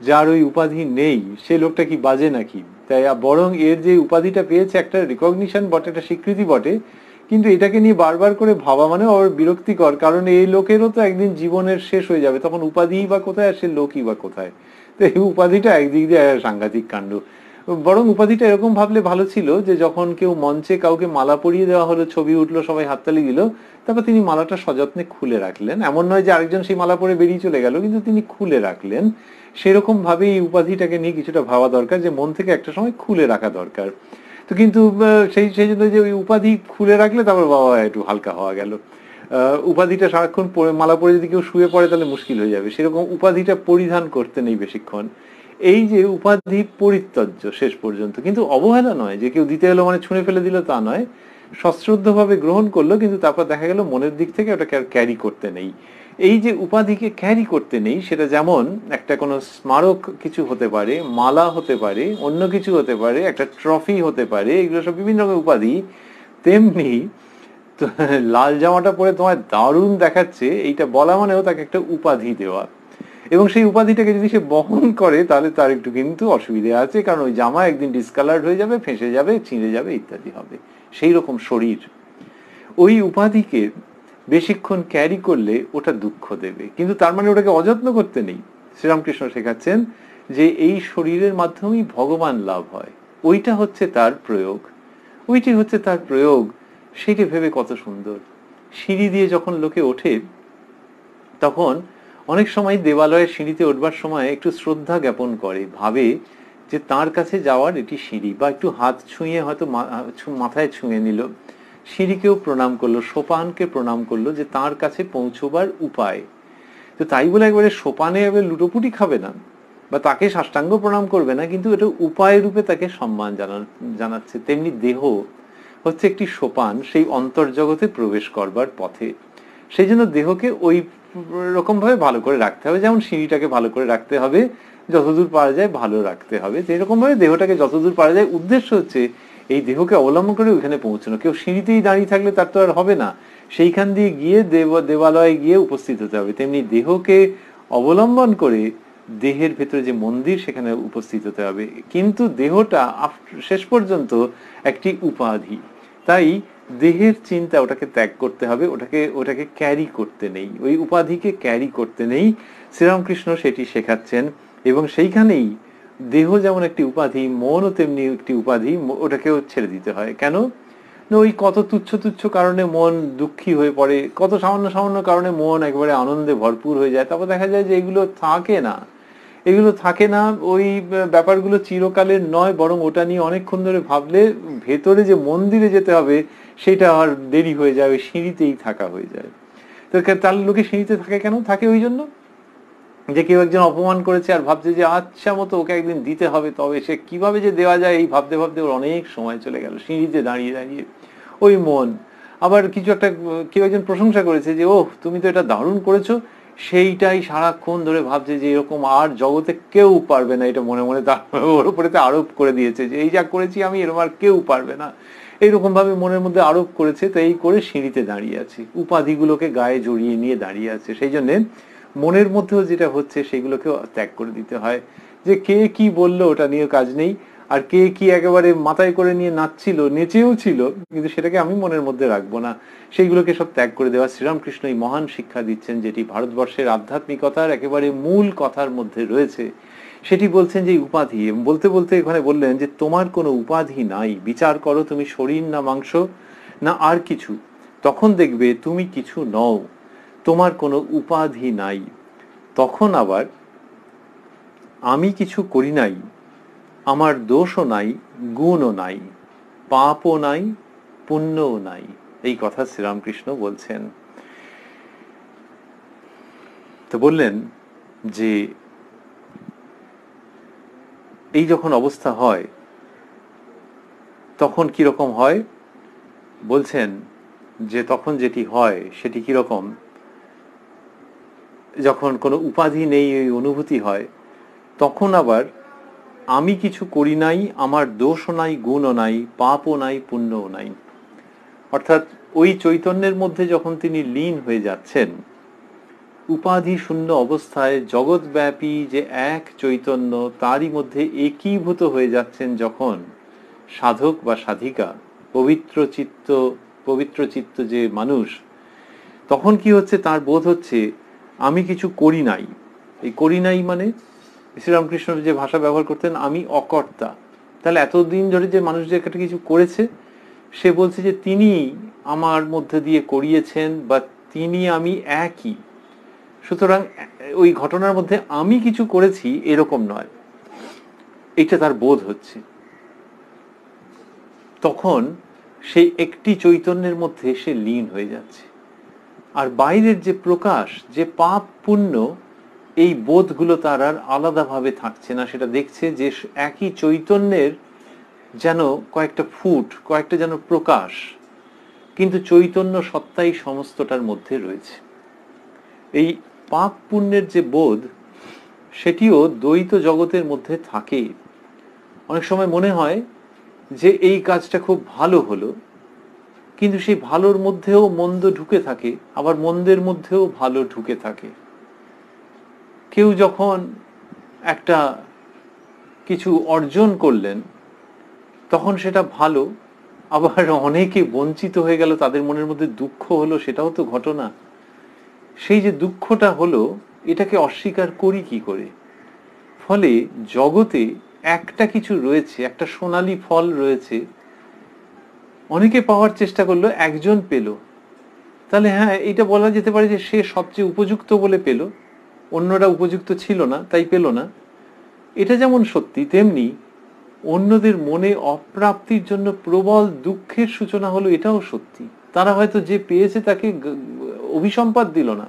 যার ওই উপাধি নেই সে লোকটা কি বাজে নাকি? তাই বরং এর যে উপাধিটা পেয়েছে একটা রিকগনিশন বটে, একটা স্বীকৃতি বটে, কিন্তু এটাকে নিয়ে বারবার করে ভাবা মানে ওর বিরক্তিকর। কারণ এই লোকেরও তো একদিন জীবনের শেষ হয়ে যাবে, তখন উপাধিই বা কোথায় আর সে লোকই বা কোথায়? তো এই উপাধিটা একদিক দিয়ে সাংঘাতিক কাণ্ড। বরং উপাধিটা এরকম ভাবলে ভালো ছিল যে যখন কেউ মঞ্চে কাউকে মালা পরিয়ে দেওয়া হলো, ছবি উঠলো, সবাই হাততালি দিল, তারপর তিনি মালাটা সযত্নে খুলে রাখলেন। এমন নয় যে আরেকজন সেই মালা পরে বেরিয়ে চলে গেল, কিন্তু তিনি খুলে রাখলেন। সেরকম ভাবে এই উপাধিটাকে নিয়ে কিছুটা ভাবা দরকার, যে মন থেকে একটা সময় খুলে রাখা দরকার। তো কিন্তু সেই জন্য যে ওই উপাধি খুলে রাখলে তারপর বাবা একটু হালকা হওয়া গেল। উপাধিটা সারাক্ষণ মালা পরে যদি কেউ শুয়ে পড়ে তাহলে মুশকিল হয়ে যাবে, সেরকম উপাধিটা পরিধান করতে নেই বেশিক্ষণ। এই যে উপাধি পরিত্যাজ্য শেষ পর্যন্ত, কিন্তু অবহেলা নয় যে কেউ দিতে এলো মানে ছুঁড়ে ফেলে দিল তা নয়, সশ্রদ্ধ ভাবে গ্রহণ করলো, কিন্তু তারপর দেখা গেল মনের দিক থেকে ওটাকে আর ক্যারি করতে নেই। এই যে উপাধিকে ক্যারি করতে নেই, সেটা যেমন একটা কোনো স্মারক কিছু হতে পারে, মালা হতে পারে, অন্য কিছু হতে পারে, একটা ট্রফি হতে পারে, এগুলো সব বিভিন্ন রকমের উপাধি। তেমনি লাল জামাটা পরে তোমার দারুণ দেখাচ্ছে এইটা বলা মানেও তাকে একটা উপাধি দেওয়া, এবং সেই উপাধিটাকে যদি সে বহন করে তাহলে তার একটু কিন্তু অসুবিধা আছে, কারণ ওই জামা একদিন ডিসকালার্ড হয়ে যাবে, ফেঁসে যাবে, ছিঁড়ে যাবে, ইত্যাদি হবে। সেই রকম শরীর। ওই উপাধিকে বেশিক্ষণ ক্যারি করলে ওটা দুঃখ দেবে, কিন্তু তার মানে ওটাকে অযত্ন করতে নেই। শ্রীরামকৃষ্ণ শেখাচ্ছেন যে এই শরীরের মাধ্যমেই ভগবান লাভ হয়, ওইটা হচ্ছে তার প্রয়োগ, ওইটি হচ্ছে তার প্রয়োগ। সেটি ভেবে কত সুন্দর। সিঁড়ি দিয়ে যখন লোকে ওঠে তখন অনেক সময় দেবালয়ের সিঁড়িতে উঠবার সময় একটু শ্রদ্ধা জ্ঞাপন করে, ভাবে যে তার কাছে যাওয়ার এটি সিঁড়ি, বা একটু হাত ছুঁয়ে হয়তো মাথায় ছুঁয়ে নিল, সিঁড়িকেও প্রণাম করলো, সোপানকে প্রণাম করলো, যে তার কাছে পৌঁছবার উপায়। তো তাই বলে একবারে সোপানে এবার লুটোপুটি খাবে না বা তাকে সাষ্টাঙ্গ প্রণাম করবে না, কিন্তু এটা উপায় রূপে তাকে সম্মান জানাচ্ছে। তেমনি দেহ হচ্ছে একটি সোপান সেই অন্তর্জগতে প্রবেশ করবার পথে। সেই জন্য দেহকে ওই রকম ভাবে ভালো করে রাখতে হবে, যেমন সিঁড়িটাকে ভালো করে রাখতে হবে, যতদূর পারা যায় ভালো রাখতে হবে, যেরকম ভাবে দেহটাকে যতদূর পারা যায়। উদ্দেশ্য হচ্ছে এই দেহকে অবলম্বন করে ওইখানে পৌঁছানো। কেউ সিঁড়িতেই দাঁড়িয়ে থাকলে তার তো আর হবে না, সেইখান দিয়ে গিয়ে দেবালয়ে গিয়ে উপস্থিত হতে হবে। তেমনি দেহকে অবলম্বন করে দেহের ভেতরে যে মন্দির সেখানে উপস্থিত হতে হবে। কিন্তু দেহটা শেষ পর্যন্ত একটি উপাধি, তাই দেহের চিন্তা ওটাকে ত্যাগ করতে হবে, ওটাকে ক্যারি করতে নেই, ওই উপাধিকে ক্যারি করতে নেই। শ্রীরামকৃষ্ণ সেটি শেখাচ্ছেন। এবং সেইখানেই দেহ যেমন একটি উপাধি, মনও তেমনি একটি উপাধি, ওটাকেও ছেড়ে দিতে হয়। কেন না, ওই কত তুচ্ছ তুচ্ছ কারণে মন দুঃখী হয়ে পড়ে, কত সামান্য সামান্য কারণে মন একবারে আনন্দে ভরপুর হয়ে যায়। তারপর দেখা যায় যে এগুলো থাকে না, এগুলো থাকে না। ওই ব্যাপারগুলো চিরকালের নয়, বরং ওটা নিয়ে অনেকক্ষণ ধরে ভাবলে ভেতরে যে মন্দিরে যেতে হবে সেটা আর দেরি হয়ে যায়, ওই সিঁড়িতেই থাকা হয়ে যায়। তো তার লোকে সিঁড়িতে থাকে কেন? থাকে ওই জন্য যে কেউ একজন অপমান করেছে আর ভাবছে যে আচ্ছা মতো ওকে একদিন দিতে হবে, তবে সে কিভাবে যে দেওয়া যায় এই ভাবতে ভাবতে ওর অনেক সময় চলে গেল সিঁড়িতে দাঁড়িয়ে দাঁড়িয়ে। ওই মন আবার কিছু একটা, কেউ একজন প্রশংসা করেছে যে ওহ তুমি তো এটা দারুণ করেছো, সেইটাই সারাক্ষণ ধরে ভাবছে যে এরকম আর জগতে কেউ পারবে না, এটা মনে মনে তার ওর উপরে আরোপ করে দিয়েছে যে এই যা করেছি আমি এরকম আর কেউ পারবে না, এইরকম ভাবে মনের মধ্যে আরোপ করেছে। তো এই করে সিঁড়িতে দাঁড়িয়ে আছে, উপাধিগুলোকে গায়ে জড়িয়ে নিয়ে দাঁড়িয়ে আছে। সেই জন্যে মনের মধ্যেও যেটা হচ্ছে সেগুলোকেও ত্যাগ করে দিতে হয়। যে কে কি বললো ওটা নিয়ে কাজ নেই, আর কে কি একেবারে মাথায় করে নিয়ে নাচছিল, নেচেও ছিল, কিন্তু সেটাকে আমি মনের মধ্যে রাখবো না, সেইগুলোকে সব ত্যাগ করে দেওয়া। শ্রীরামকৃষ্ণ এই মহান শিক্ষা দিচ্ছেন, যেটি ভারতবর্ষের আধ্যাত্মিকতার একেবারে মূল কথার মধ্যে রয়েছে। সেটি বলছেন যে উপাধি, বলতে বলতে এখানে বললেন যে তোমার কোনো উপাধি নাই, বিচার করো তুমি শরীর না মাংস না আর কিছু, তখন দেখবে তুমি কিছু নও, তোমার কোনো উপাধি নাই। তখন আবার আমি কিছু করি নাই, আমার দোষও নাই, গুণও নাই, পাপও নাই, পুণ্যও নাই, এই কথা শ্রীরামকৃষ্ণ বলছেন। তো বললেন যে এই যখন অবস্থা হয় তখন কিরকম হয়, বলছেন যে তখন যেটি হয় সেটি কিরকম, যখন কোনো উপাধি নেই ওই অনুভূতি হয়, তখন আবার আমি কিছু করি নাই, আমার দোষও নাই, গুণও নাই, পাপও নাই, পুণ্যও নাই। অর্থাৎ ওই চৈতন্যের মধ্যে যখন তিনি লীন হয়ে যাচ্ছেন, উপাধি শূন্য অবস্থায় জগৎব্যাপী যে এক চৈতন্য তারই মধ্যে একীভূত হয়ে যাচ্ছেন যখন সাধক বা সাধিকা, পবিত্র চিত্ত যে মানুষ, তখন কি হচ্ছে, তার বোধ হচ্ছে আমি কিছু করি নাই। এই করি নাই মানে শ্রীরামকৃষ্ণ যে ভাষা ব্যবহার করতেন, আমি অকর্তা। তাহলে এতদিন ধরে যে মানুষ যে একটা কিছু করেছে, সে বলছে যে তিনি আমার মধ্যে দিয়ে করিয়েছেন, বা তিনি আমি একই। সুতরাং ওই ঘটনার মধ্যে আমি কিছু করেছি এরকম নয়, এটা তার বোধ হচ্ছে। তখন সেই একটি চৈতন্যের মধ্যে সে লীন হয়ে যাচ্ছে। আর বাইরের যে প্রকাশ, যে পাপ পুণ্য, এই বোধগুলো তার আর আলাদাভাবে থাকছে না। সেটা দেখছে যে একই চৈতন্যের যেন কয়েকটা ফুট, কয়েকটা যেন প্রকাশ, কিন্তু চৈতন্য সত্তাই সমস্তটার মধ্যে রয়েছে। এই পাপ পুণ্যের যে বোধ, সেটিও দ্বৈত জগতের মধ্যে থাকে। অনেক সময় মনে হয় যে এই কাজটা খুব ভালো হলো, কিন্তু সেই ভালোর মধ্যেও মন্দ ঢুকে থাকে, আবার মন্দের মধ্যেও ভালো ঢুকে থাকে। কেউ যখন একটা কিছু অর্জন করলেন তখন সেটা ভালো, আবার অনেকে বঞ্চিত হয়ে গেল, তাদের মনের মধ্যে দুঃখ হলো, সেটাও তো ঘটনা। সেই যে দুঃখটা হলো, এটাকে অস্বীকার করি কি করে? ফলে জগতে একটা কিছু রয়েছে, একটা সোনালী ফল রয়েছে, অনেকে পাওয়ার চেষ্টা করলো, একজন পেল, তাহলে হ্যাঁ, এটা বলা যেতে পারে যে সে সবচেয়ে উপযুক্ত বলে পেল, অন্যরা উপযুক্ত ছিল না তাই পেল না। এটা যেমন সত্যি, তেমনি অন্যদের মনে অপ্রাপ্তির জন্য প্রবল দুঃখের সূচনা হলো, এটাও সত্যি। তারা হয়তো যে পেয়েছে তাকে অভিসম্পাত দিল না,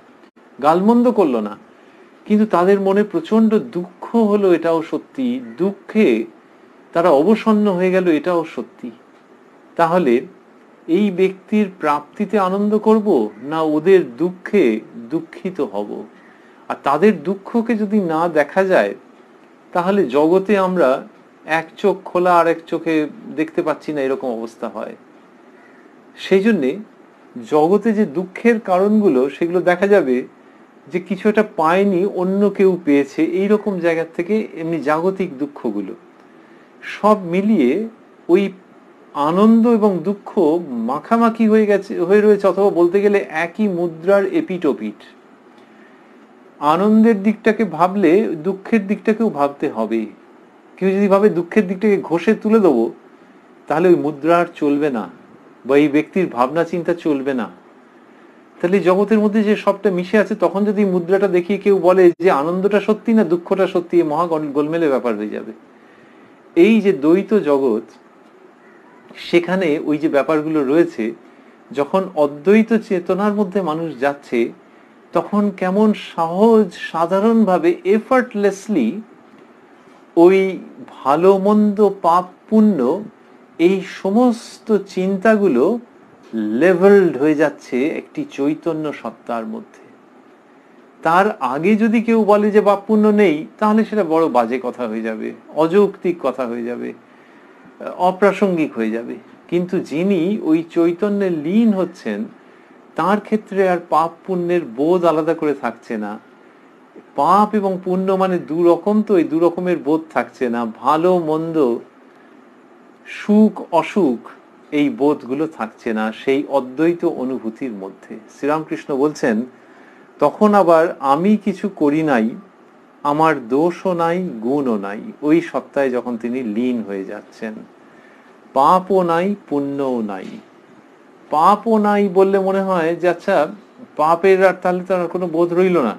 গালমন্দ করলো না, কিন্তু তাদের মনে প্রচন্ড দুঃখ হলো, এটাও সত্যি। দুঃখে তারা অবসন্ন হয়ে গেল, এটাও সত্যি। তাহলে এই ব্যক্তির প্রাপ্তিতে আনন্দ করব, না ওদের দুঃখে দুঃখিত হব? আর তাদের দুঃখকে যদি না দেখা যায়, তাহলে জগতে আমরা এক চোখ খোলা আর এক চোখে দেখতে পাচ্ছি না, এরকম অবস্থা হয়। সেই জন্যে জগতে যে দুঃখের কারণগুলো, সেগুলো দেখা যাবে যে কিছু একটা পায়নি, অন্য কেউ পেয়েছে, এইরকম জায়গা থেকে এমনি জাগতিক দুঃখগুলো সব মিলিয়ে ওই আনন্দ এবং দুঃখ মাখামাখি হয়ে রয়েছে, অথবা বলতে গেলে একই মুদ্রার এপিট ওপিট। আনন্দের দিকটাকে ভাবলে দুঃখের দিকটাকেও ভাবতে হবে। কেউ যদি ভাবে দুঃখের দিকটাকে ঘষে তুলে দেবো, তাহলে ওই মুদ্রা আর চলবে না, বা এই ব্যক্তির ভাবনা চিন্তা চলবে না। তাহলে জগতের মধ্যে যে সবটা মিশে আছে, তখন যদি মুদ্রাটা দেখিয়ে কেউ বলে যে আনন্দটা সত্যি না দুঃখটা সত্যি, মহা গোলমেলে ব্যাপার হয়ে যাবে। এই যে দ্বৈত জগৎ, সেখানে ওই যে ব্যাপারগুলো রয়েছে, যখন অদ্বৈত চেতনার মধ্যে মানুষ যাচ্ছে, তখন কেমন সহজ সাধারণভাবে এফার্টলেসলি ওই ভালো মন্দ পাপ পুণ্য এই সমস্ত চিন্তাগুলো লেভেলড হয়ে যাচ্ছে একটি চৈতন্য সত্তার মধ্যে। তার আগে যদি কেউ বলে যে পাপ পুণ্য নেই, তাহলে সেটা বড় বাজে কথা হয়ে যাবে, অযৌক্তিক কথা হয়ে যাবে, অপ্রাসঙ্গিক হয়ে যাবে। কিন্তু যিনি ওই চৈতন্যে লীন হচ্ছেন, তার ক্ষেত্রে আর পাপ পুণ্যের বোধ আলাদা করে থাকছে না। পাপ এবং পুণ্য মানে দু রকম, তো এই দু রকমের বোধ থাকছে না। ভালো মন্দ, সুখ অসুখ, এই বোধগুলো থাকছে না সেই অদ্বৈত অনুভূতির মধ্যে। শ্রীরামকৃষ্ণ বলছেন, তখন আবার আমি কিছু করি নাই, আমার দোষও নাই, গুণও নাই, ওই সত্তায় যখন তিনি লীন হয়ে যাচ্ছেন। পাপও নাই, পুণ্যও নাই। পাপও নাই বললে মনে হয় যে আচ্ছা, পাপের আর তাহলে তার কোনো বোধ রইল না।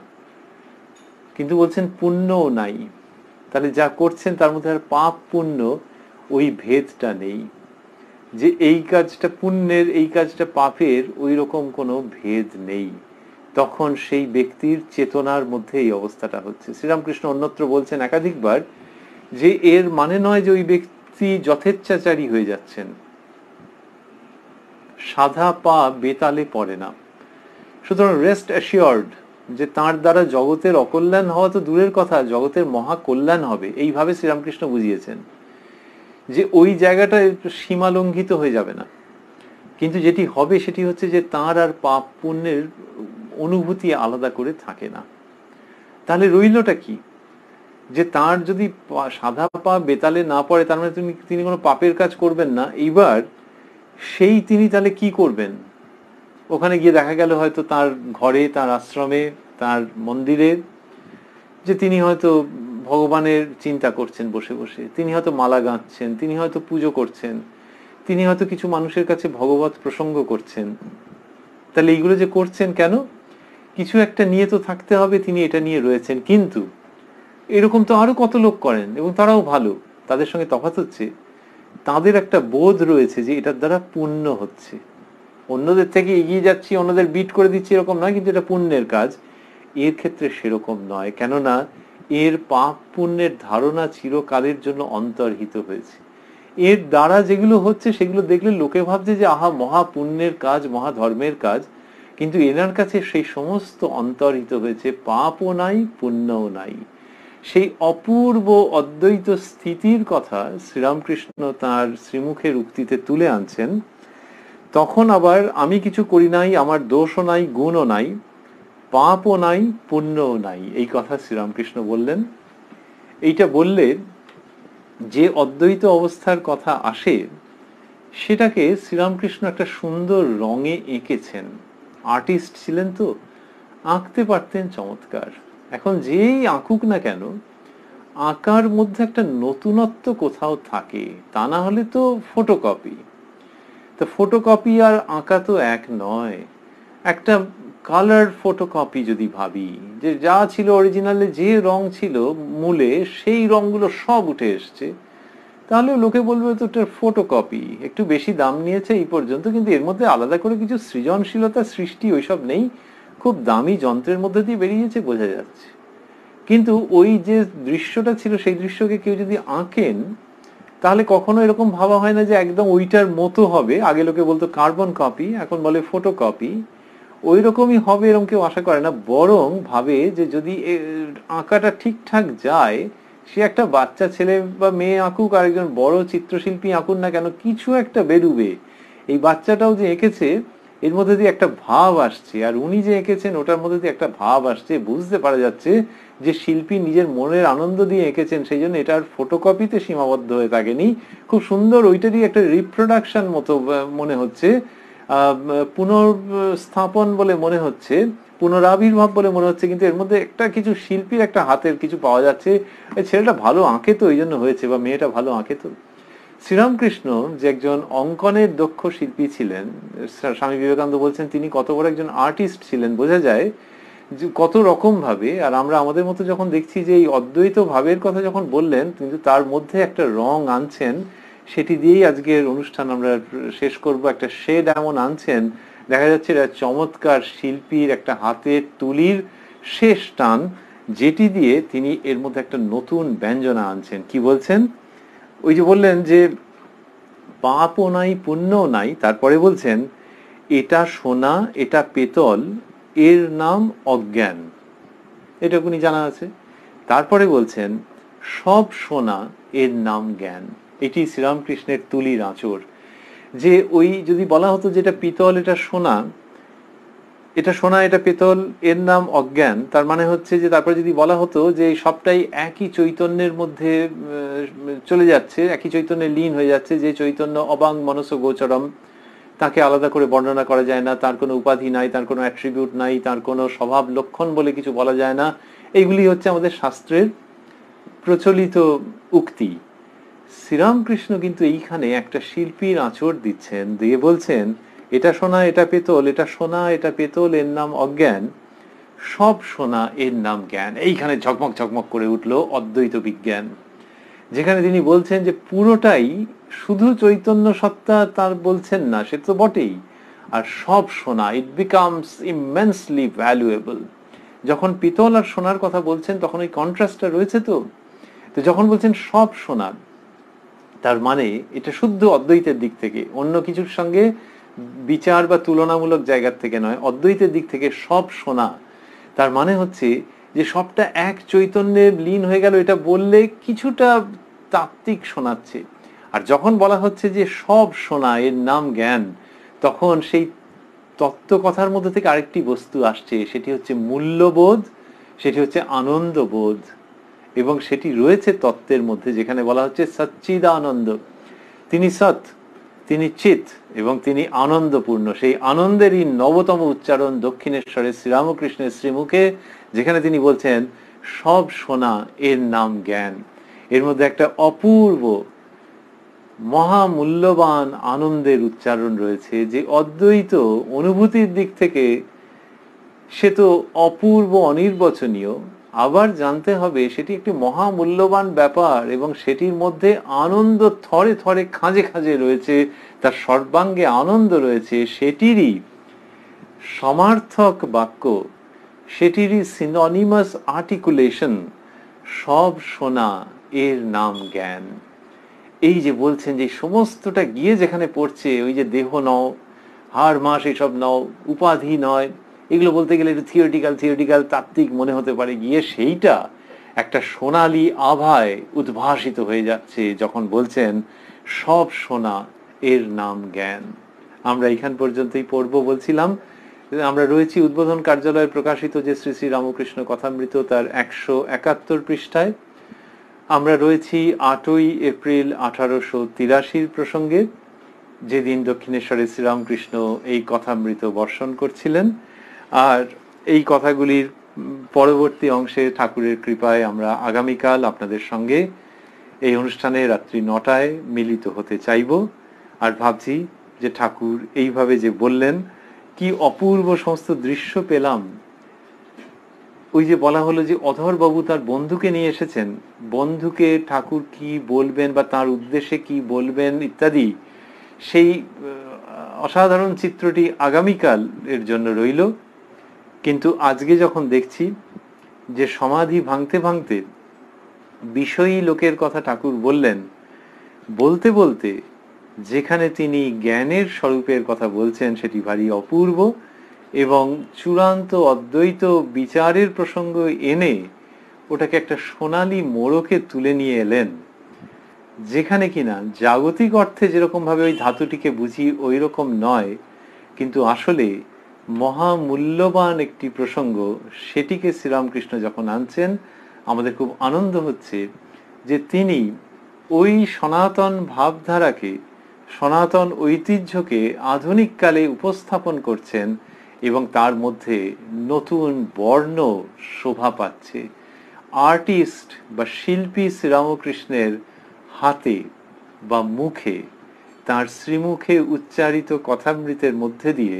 কিন্তু বলছেন পুণ্যও নাই, তাহলে যা করছেন তার মধ্যে আর পাপ পুণ্য ওই ভেদটা নেই, যে এই কাজটা পুণ্যের এই কাজটা পাপের, ওই রকম কোনো ভেদ নেই। তখন সেই ব্যক্তির চেতনার মধ্যে এই অবস্থাটা হচ্ছে। শ্রীরামকৃষ্ণ অন্যত্র বলছেন একাধিকবার যে এর মানে নয় যে ওই ব্যক্তি যথেচ্ছাচারী হয়ে যাচ্ছেন, সাধা পা বেতালে পড়ে না। সুতরাং রেস্ট অ্যাসিওর্ড যে তার দ্বারা জগতের অকল্যাণ হওয়া তো দূরের কথা, জগতের মহা কল্যাণ হবে, এইভাবে শ্রীরামকৃষ্ণ বুঝিয়েছেন যে ওই জায়গাটা সীমা লঙ্ঘিত হয়ে যাবে না। কিন্তু যেটি হবে সেটি হচ্ছে যে তার আর পাপ পুণ্যের অনুভূতি আলাদা করে থাকে না। তাহলে রইলটা কি? যে তার যদি সাদা পা বেতালে না পড়ে, তার মানে তিনি কোনো পাপের কাজ করবেন না। এইবার সেই তিনি তাহলে কি করবেন? ওখানে গিয়ে দেখা গেল হয়তো তার ঘরে, তার আশ্রমে, তার মন্দিরে, যে তিনি হয়তো ভগবানের চিন্তা করছেন বসে বসে, তিনি হয়তো মালা গাঁথছেন, তিনি হয়তো পুজো করছেন, তিনি হয়তো কিছু মানুষের কাছে ভগবত প্রসঙ্গ করছেন। তাহলে এইগুলো যে করছেন কেন? কিছু একটা নিয়ে তো থাকতে হবে, তিনি এটা নিয়ে রয়েছেন। কিন্তু এরকম তো আরো কত লোক করেন এবং তারাও ভালো। তাদের সঙ্গে তফাৎ হচ্ছে তাদের একটা বোধ রয়েছে যে এটার দ্বারা পুণ্য হচ্ছে, অন্যদের থেকে এগিয়ে যাচ্ছি, অন্যদের বিট করে দিচ্ছি, এরকম নয়, কিন্তু এটা পুণ্যের কাজ। এর ক্ষেত্রে সেরকম নয়, কেননা এর পাপ পুণ্যের ধারণা চিরকালের জন্য অন্তর্হিত হয়েছে। এর দ্বারা যেগুলো হচ্ছে সেগুলো দেখলে লোকে ভাবছে যে আহা, মহা পুণ্যের কাজ, মহা ধর্মের কাজ, কিন্তু এনার কাছে সেই সমস্ত অন্তর্হিত হয়েছে, পাপও নাই, পুণ্যও নাই। সেই অপূর্ব অদ্বৈত স্থিতির কথা শ্রীরামকৃষ্ণ তাঁর শ্রীমুখের উক্তিতে তুলে আনছেন। তখন আবার আমি কিছু করি নাই, আমার দোষও নাই, গুণও নাই, পাপও নাই, পুণ্যও নাই, এই কথা শ্রীরামকৃষ্ণ বললেন। এইটা বললে যে অদ্বৈত অবস্থার কথা আসে, সেটাকে শ্রীরামকৃষ্ণ একটা সুন্দর রঙে এঁকেছেন। আর্টিস্ট ছিলেন তো, আঁকতে পারতেন চমৎকার। এখন যেই আঁকুক না কেন, আঁকার মধ্যে একটা নতুনত্ব কোথাও থাকে, তা না হলে তো ফটোকপি। তো ফটোকপি আর আঁকা তো এক নয়। একটা কালার ফটোকপি যদি ভাবি, যে যা ছিল অরিজিনালে, যে রং ছিল মূলে, সেই রংগুলো সব উঠে এসছে, তাহলে লোকে বলবে তো এটা ফটোকপি, একটু বেশি দাম নিয়েছে এই পর্যন্ত, কিন্তু এর মধ্যে আলাদা করে কিছু সৃজনশীলতা সৃষ্টি ওইসব নেই, খুব দামি যন্ত্রের মধ্যে দিয়ে বেরিয়েছে, বোঝা যাচ্ছে। কিন্তু ওই যে দৃশ্যটা ছিল, সেই দৃশ্যকে কেউ যদি আঁকেন, তাহলে কখনো এরকম ভাবা হয় না যে একদম ওইটার মতো হবে। আগে লোকে বলতো কার্বন কপি, এখন বলে ফটোকপি। ওই রকমই হবে এরকম কেউ আশা করে না, বরং ভাবে যে যদি আঁকাটা ঠিকঠাক যায়, সে একটা বাচ্চা ছেলে বা মেয়ে আঁকুক আর একজন বড় চিত্রশিল্পী আঁকুন না কেন, কিছু একটা বেরুবে। এই বাচ্চাটাও যে এঁকেছে, এর মধ্যে দিয়ে একটা ভাব আসছে, আর উনি যে এঁকেছেন ওটার মধ্যে দিয়ে একটা ভাব আসছে, বুঝতে পারা যাচ্ছে যে শিল্পী নিজের মনের আনন্দ দিয়ে এঁকেছেন, সেই জন্য এটা আর ফটোকপিতে সীমাবদ্ধ হয়ে থাকেনি, খুব সুন্দর ওইটারই একটা রিপ্রোডাকশন মতো মনে হচ্ছে, পুনর্স্থাপন বলে মনে হচ্ছে, পুনরাবির্ভাব বলে মনে হচ্ছে, কিন্তু এর মধ্যে একটা কিছু শিল্পীর একটা হাতের কিছু পাওয়া যাচ্ছে। ছেলেটা ভালো আঁকে তো, এই জন্য হয়েছে, বা মেয়েটা ভালো আঁকে তো। শ্রীরামকৃষ্ণ যে একজন অঙ্কনের দক্ষ শিল্পী ছিলেন, স্বামী বিবেকানন্দ বলছেন তিনি কত বড় একজন আর্টিস্ট ছিলেন, বোঝা যায় যে কত রকম ভাবে। আর আমরা আমাদের মতো যখন দেখছি যে এই অদ্বৈত ভাবের কথা যখন বললেন, কিন্তু তার মধ্যে একটা রং আনছেন, সেটি দিয়েই আজকের অনুষ্ঠান আমরা শেষ করব। একটা শেড এমন আনছেন, দেখা যাচ্ছে এটা চমৎকার শিল্পীর একটা হাতের তুলির শেষ টান, যেটি দিয়ে তিনি এর মধ্যে একটা নতুন ব্যঞ্জনা আনছেন। কি বলছেন? ওই যে বললেন যে পাপও নাই পুণ্যও নাই, তারপরে বলছেন এটা সোনা এটা পেতল, এর নাম অজ্ঞান। এটুকুনি জানা আছে। তারপরে বলছেন সব সোনা, এর নাম জ্ঞান। এটি শ্রীরামকৃষ্ণের তুলির আঁচড়। যে ওই যদি বলা হতো যে এটা পিতল এটা সোনা, এটা সোনা এটা পেতল, এর নাম অজ্ঞান, তার মানে হচ্ছে যে তারপরে যদি বলা হতো যে সবটাই একই চৈতন্যের মধ্যে চলে যাচ্ছে, একই চৈতন্যে লীন হয়ে যাচ্ছে, যে চৈতন্য অবাং মনস গোচরম, তাকে আলাদা করে বর্ণনা করা যায় না, তার কোনো উপাধি নাই, তার কোনো অ্যাট্রিবিউট নাই, তার কোনো স্বভাব লক্ষণ বলে কিছু বলা যায় না, এইগুলি হচ্ছে আমাদের শাস্ত্রের প্রচলিত উক্তি। শ্রীরামকৃষ্ণ কিন্তু এইখানে একটা শিল্পীর আঁচড় দিচ্ছেন, দিয়ে বলছেন এটা সোনা এটা পেতল, এটা সোনা এটা পেতল, এর নাম অজ্ঞান, সব সোনা এর নাম জ্ঞান। এইখানে ঝকমক ঝকমক করে উঠলো অদ্বৈত বিজ্ঞান, যেখানে তিনি বলছেন যে পুরোটাই শুধু চৈতন্য সত্তা, তার বলছেন না, সে তো বটেই, আর সব সোনা, ইট বিকামস ইমেন্সলি ভ্যালুয়েবল। যখন পিতল আর সোনার কথা বলছেন তখন ওই কন্ট্রাস্টটা রয়েছে। তো যখন বলছেন সব সোনা, তার মানে এটা শুদ্ধ অদ্বৈতের দিক থেকে, অন্য কিছুর সঙ্গে বিচার বা তুলনামূলক জায়গার থেকে নয়, অদ্বৈতের দিক থেকে সব সোনা, তার মানে হচ্ছে যে সবটা এক চৈতন্যে লীন হয়ে গেল, এটা বললে কিছুটা তাত্ত্বিক শোনাচ্ছে। আর যখন বলা হচ্ছে যে সব সোনা এর নাম জ্ঞান, তখন সেই তত্ত্ব কথার মধ্যে থেকে আরেকটি বস্তু আসছে, সেটি হচ্ছে মূল্যবোধ, সেটি হচ্ছে আনন্দবোধ, এবং সেটি রয়েছে তত্ত্বের মধ্যে, যেখানে বলা হচ্ছে সচ্চিদানন্দ। তিনি সৎ, তিনি চিৎ, এবং তিনি আনন্দপূর্ণ। সেই আনন্দেরই নবতম উচ্চারণ দক্ষিণেশ্বরের শ্রীরামকৃষ্ণের শ্রীমুখে, যেখানে তিনি বলছেন সব সোনা এর নাম জ্ঞান। এর মধ্যে একটা অপূর্ব মহামূল্যবান আনন্দের উচ্চারণ রয়েছে, যে অদ্বৈত অনুভূতির দিক থেকে সে তো অপূর্ব অনির্বচনীয়, আবার জানতে হবে সেটি একটি মহামূল্যবান ব্যাপার, এবং সেটির মধ্যে আনন্দ থরে থরে খাঁজে খাঁজে রয়েছে, তার সর্বাঙ্গে আনন্দ রয়েছে, সেটিরই সমার্থক বাক্য, সেটিরই সিনোনিমাস আর্টিকুলেশন সব সোনা এর নাম জ্ঞান। এই যে বলছেন যে সমস্তটা গিয়ে যেখানে পড়ছে, ওই যে দেহ নও, হাড় মাস এসব নও, উপাধি নয়, এগুলো বলতে গেলে একটু থিওরিটিক্যাল তাত্ত্বিক মনে হতে পারে, গিয়ে সেইটা একটা সোনালী আভায় উদ্ভাসিত হয়ে যাচ্ছে যখন বলছেন সব সোনা এর নাম জ্ঞান। আমরা এখান পর্যন্তই পড়ব বলছিলাম। আমরা রয়েছি উদ্বোধন কার্যালয়ে প্রকাশিত যে শ্রী শ্রী রামকৃষ্ণ কথামৃত, তার 171 পৃষ্ঠায়। আমরা রয়েছি 8ই এপ্রিল 1883 প্রসঙ্গে। যেদিন দক্ষিণেশ্বরে শ্রীরামকৃষ্ণ এই কথামৃত বর্ষণ করছিলেন। আর এই কথাগুলির পরবর্তী অংশে ঠাকুরের কৃপায় আমরা আগামীকাল আপনাদের সঙ্গে এই অনুষ্ঠানে রাত্রি 9টায় মিলিত হতে চাইব। আর ভাবছি যে ঠাকুর এইভাবে যে বললেন, কি অপূর্ব সমস্ত দৃশ্য পেলাম। ওই যে বলা হলো যে অধরবাবু তার বন্ধুকে নিয়ে এসেছেন, বন্ধুকে ঠাকুর কি বলবেন বা তার উদ্দেশ্যে কি বলবেন ইত্যাদি, সেই অসাধারণ চিত্রটি আগামীকাল এর জন্য রইল। কিন্তু আজকে যখন দেখছি যে সমাধি ভাঙতে ভাঙতে বিষয়ী লোকের কথা ঠাকুর বললেন, বলতে বলতে যেখানে তিনি জ্ঞানের স্বরূপের কথা বলছেন সেটি ভারী অপূর্ব, এবং চূড়ান্ত অদ্বৈত বিচারের প্রসঙ্গ এনে ওটাকে একটা সোনালী মোড়কে তুলে নিয়ে এলেন, যেখানে কিনা জাগতিক অর্থে যেরকম ভাবে ওই ধাতুটিকে বুঝি ওই রকম নয়, কিন্তু আসলে মহামূল্যবান একটি প্রসঙ্গ, সেটিকে শ্রীরামকৃষ্ণ যখন আনছেন আমাদের খুব আনন্দ হচ্ছে যে তিনি ওই সনাতন ভাবধারাকে, সনাতন ঐতিহ্যকে আধুনিক কালে উপস্থাপন করছেন এবং তার মধ্যে নতুন বর্ণ শোভা পাচ্ছে। আর্টিস্ট বা শিল্পী শ্রীরামকৃষ্ণের হাতে বা মুখে, তার শ্রীমুখে উচ্চারিত কথামৃতের মধ্যে দিয়ে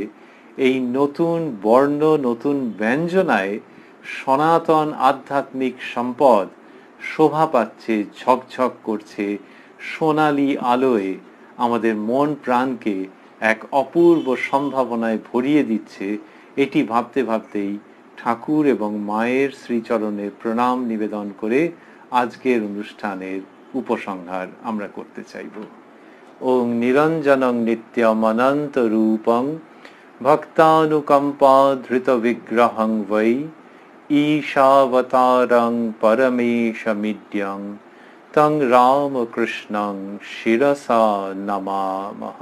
এই নতুন বর্ণ, নতুন ব্যঞ্জনায় সনাতন আধ্যাত্মিক সম্পদ শোভা পাচ্ছে, ঝকঝক করছে, সোনালী আলোয় আমাদের মন প্রাণকে এক অপূর্ব সম্ভাবনায় ভরিয়ে দিচ্ছে। এটি ভাবতে ভাবতেই ঠাকুর এবং মায়ের শ্রীচরণে প্রণাম নিবেদন করে আজকের অনুষ্ঠানের উপসংহার আমরা করতে চাইব। ওং নিরঞ্জনং নিত্যমনন্ত রূপং ভক্তানুকম্পা ধৃত বিগ্রহং বৈ ঈশাবতারং পরমেশমিদ্যং তং রামকৃষ্ণং শিরসা নমামহ।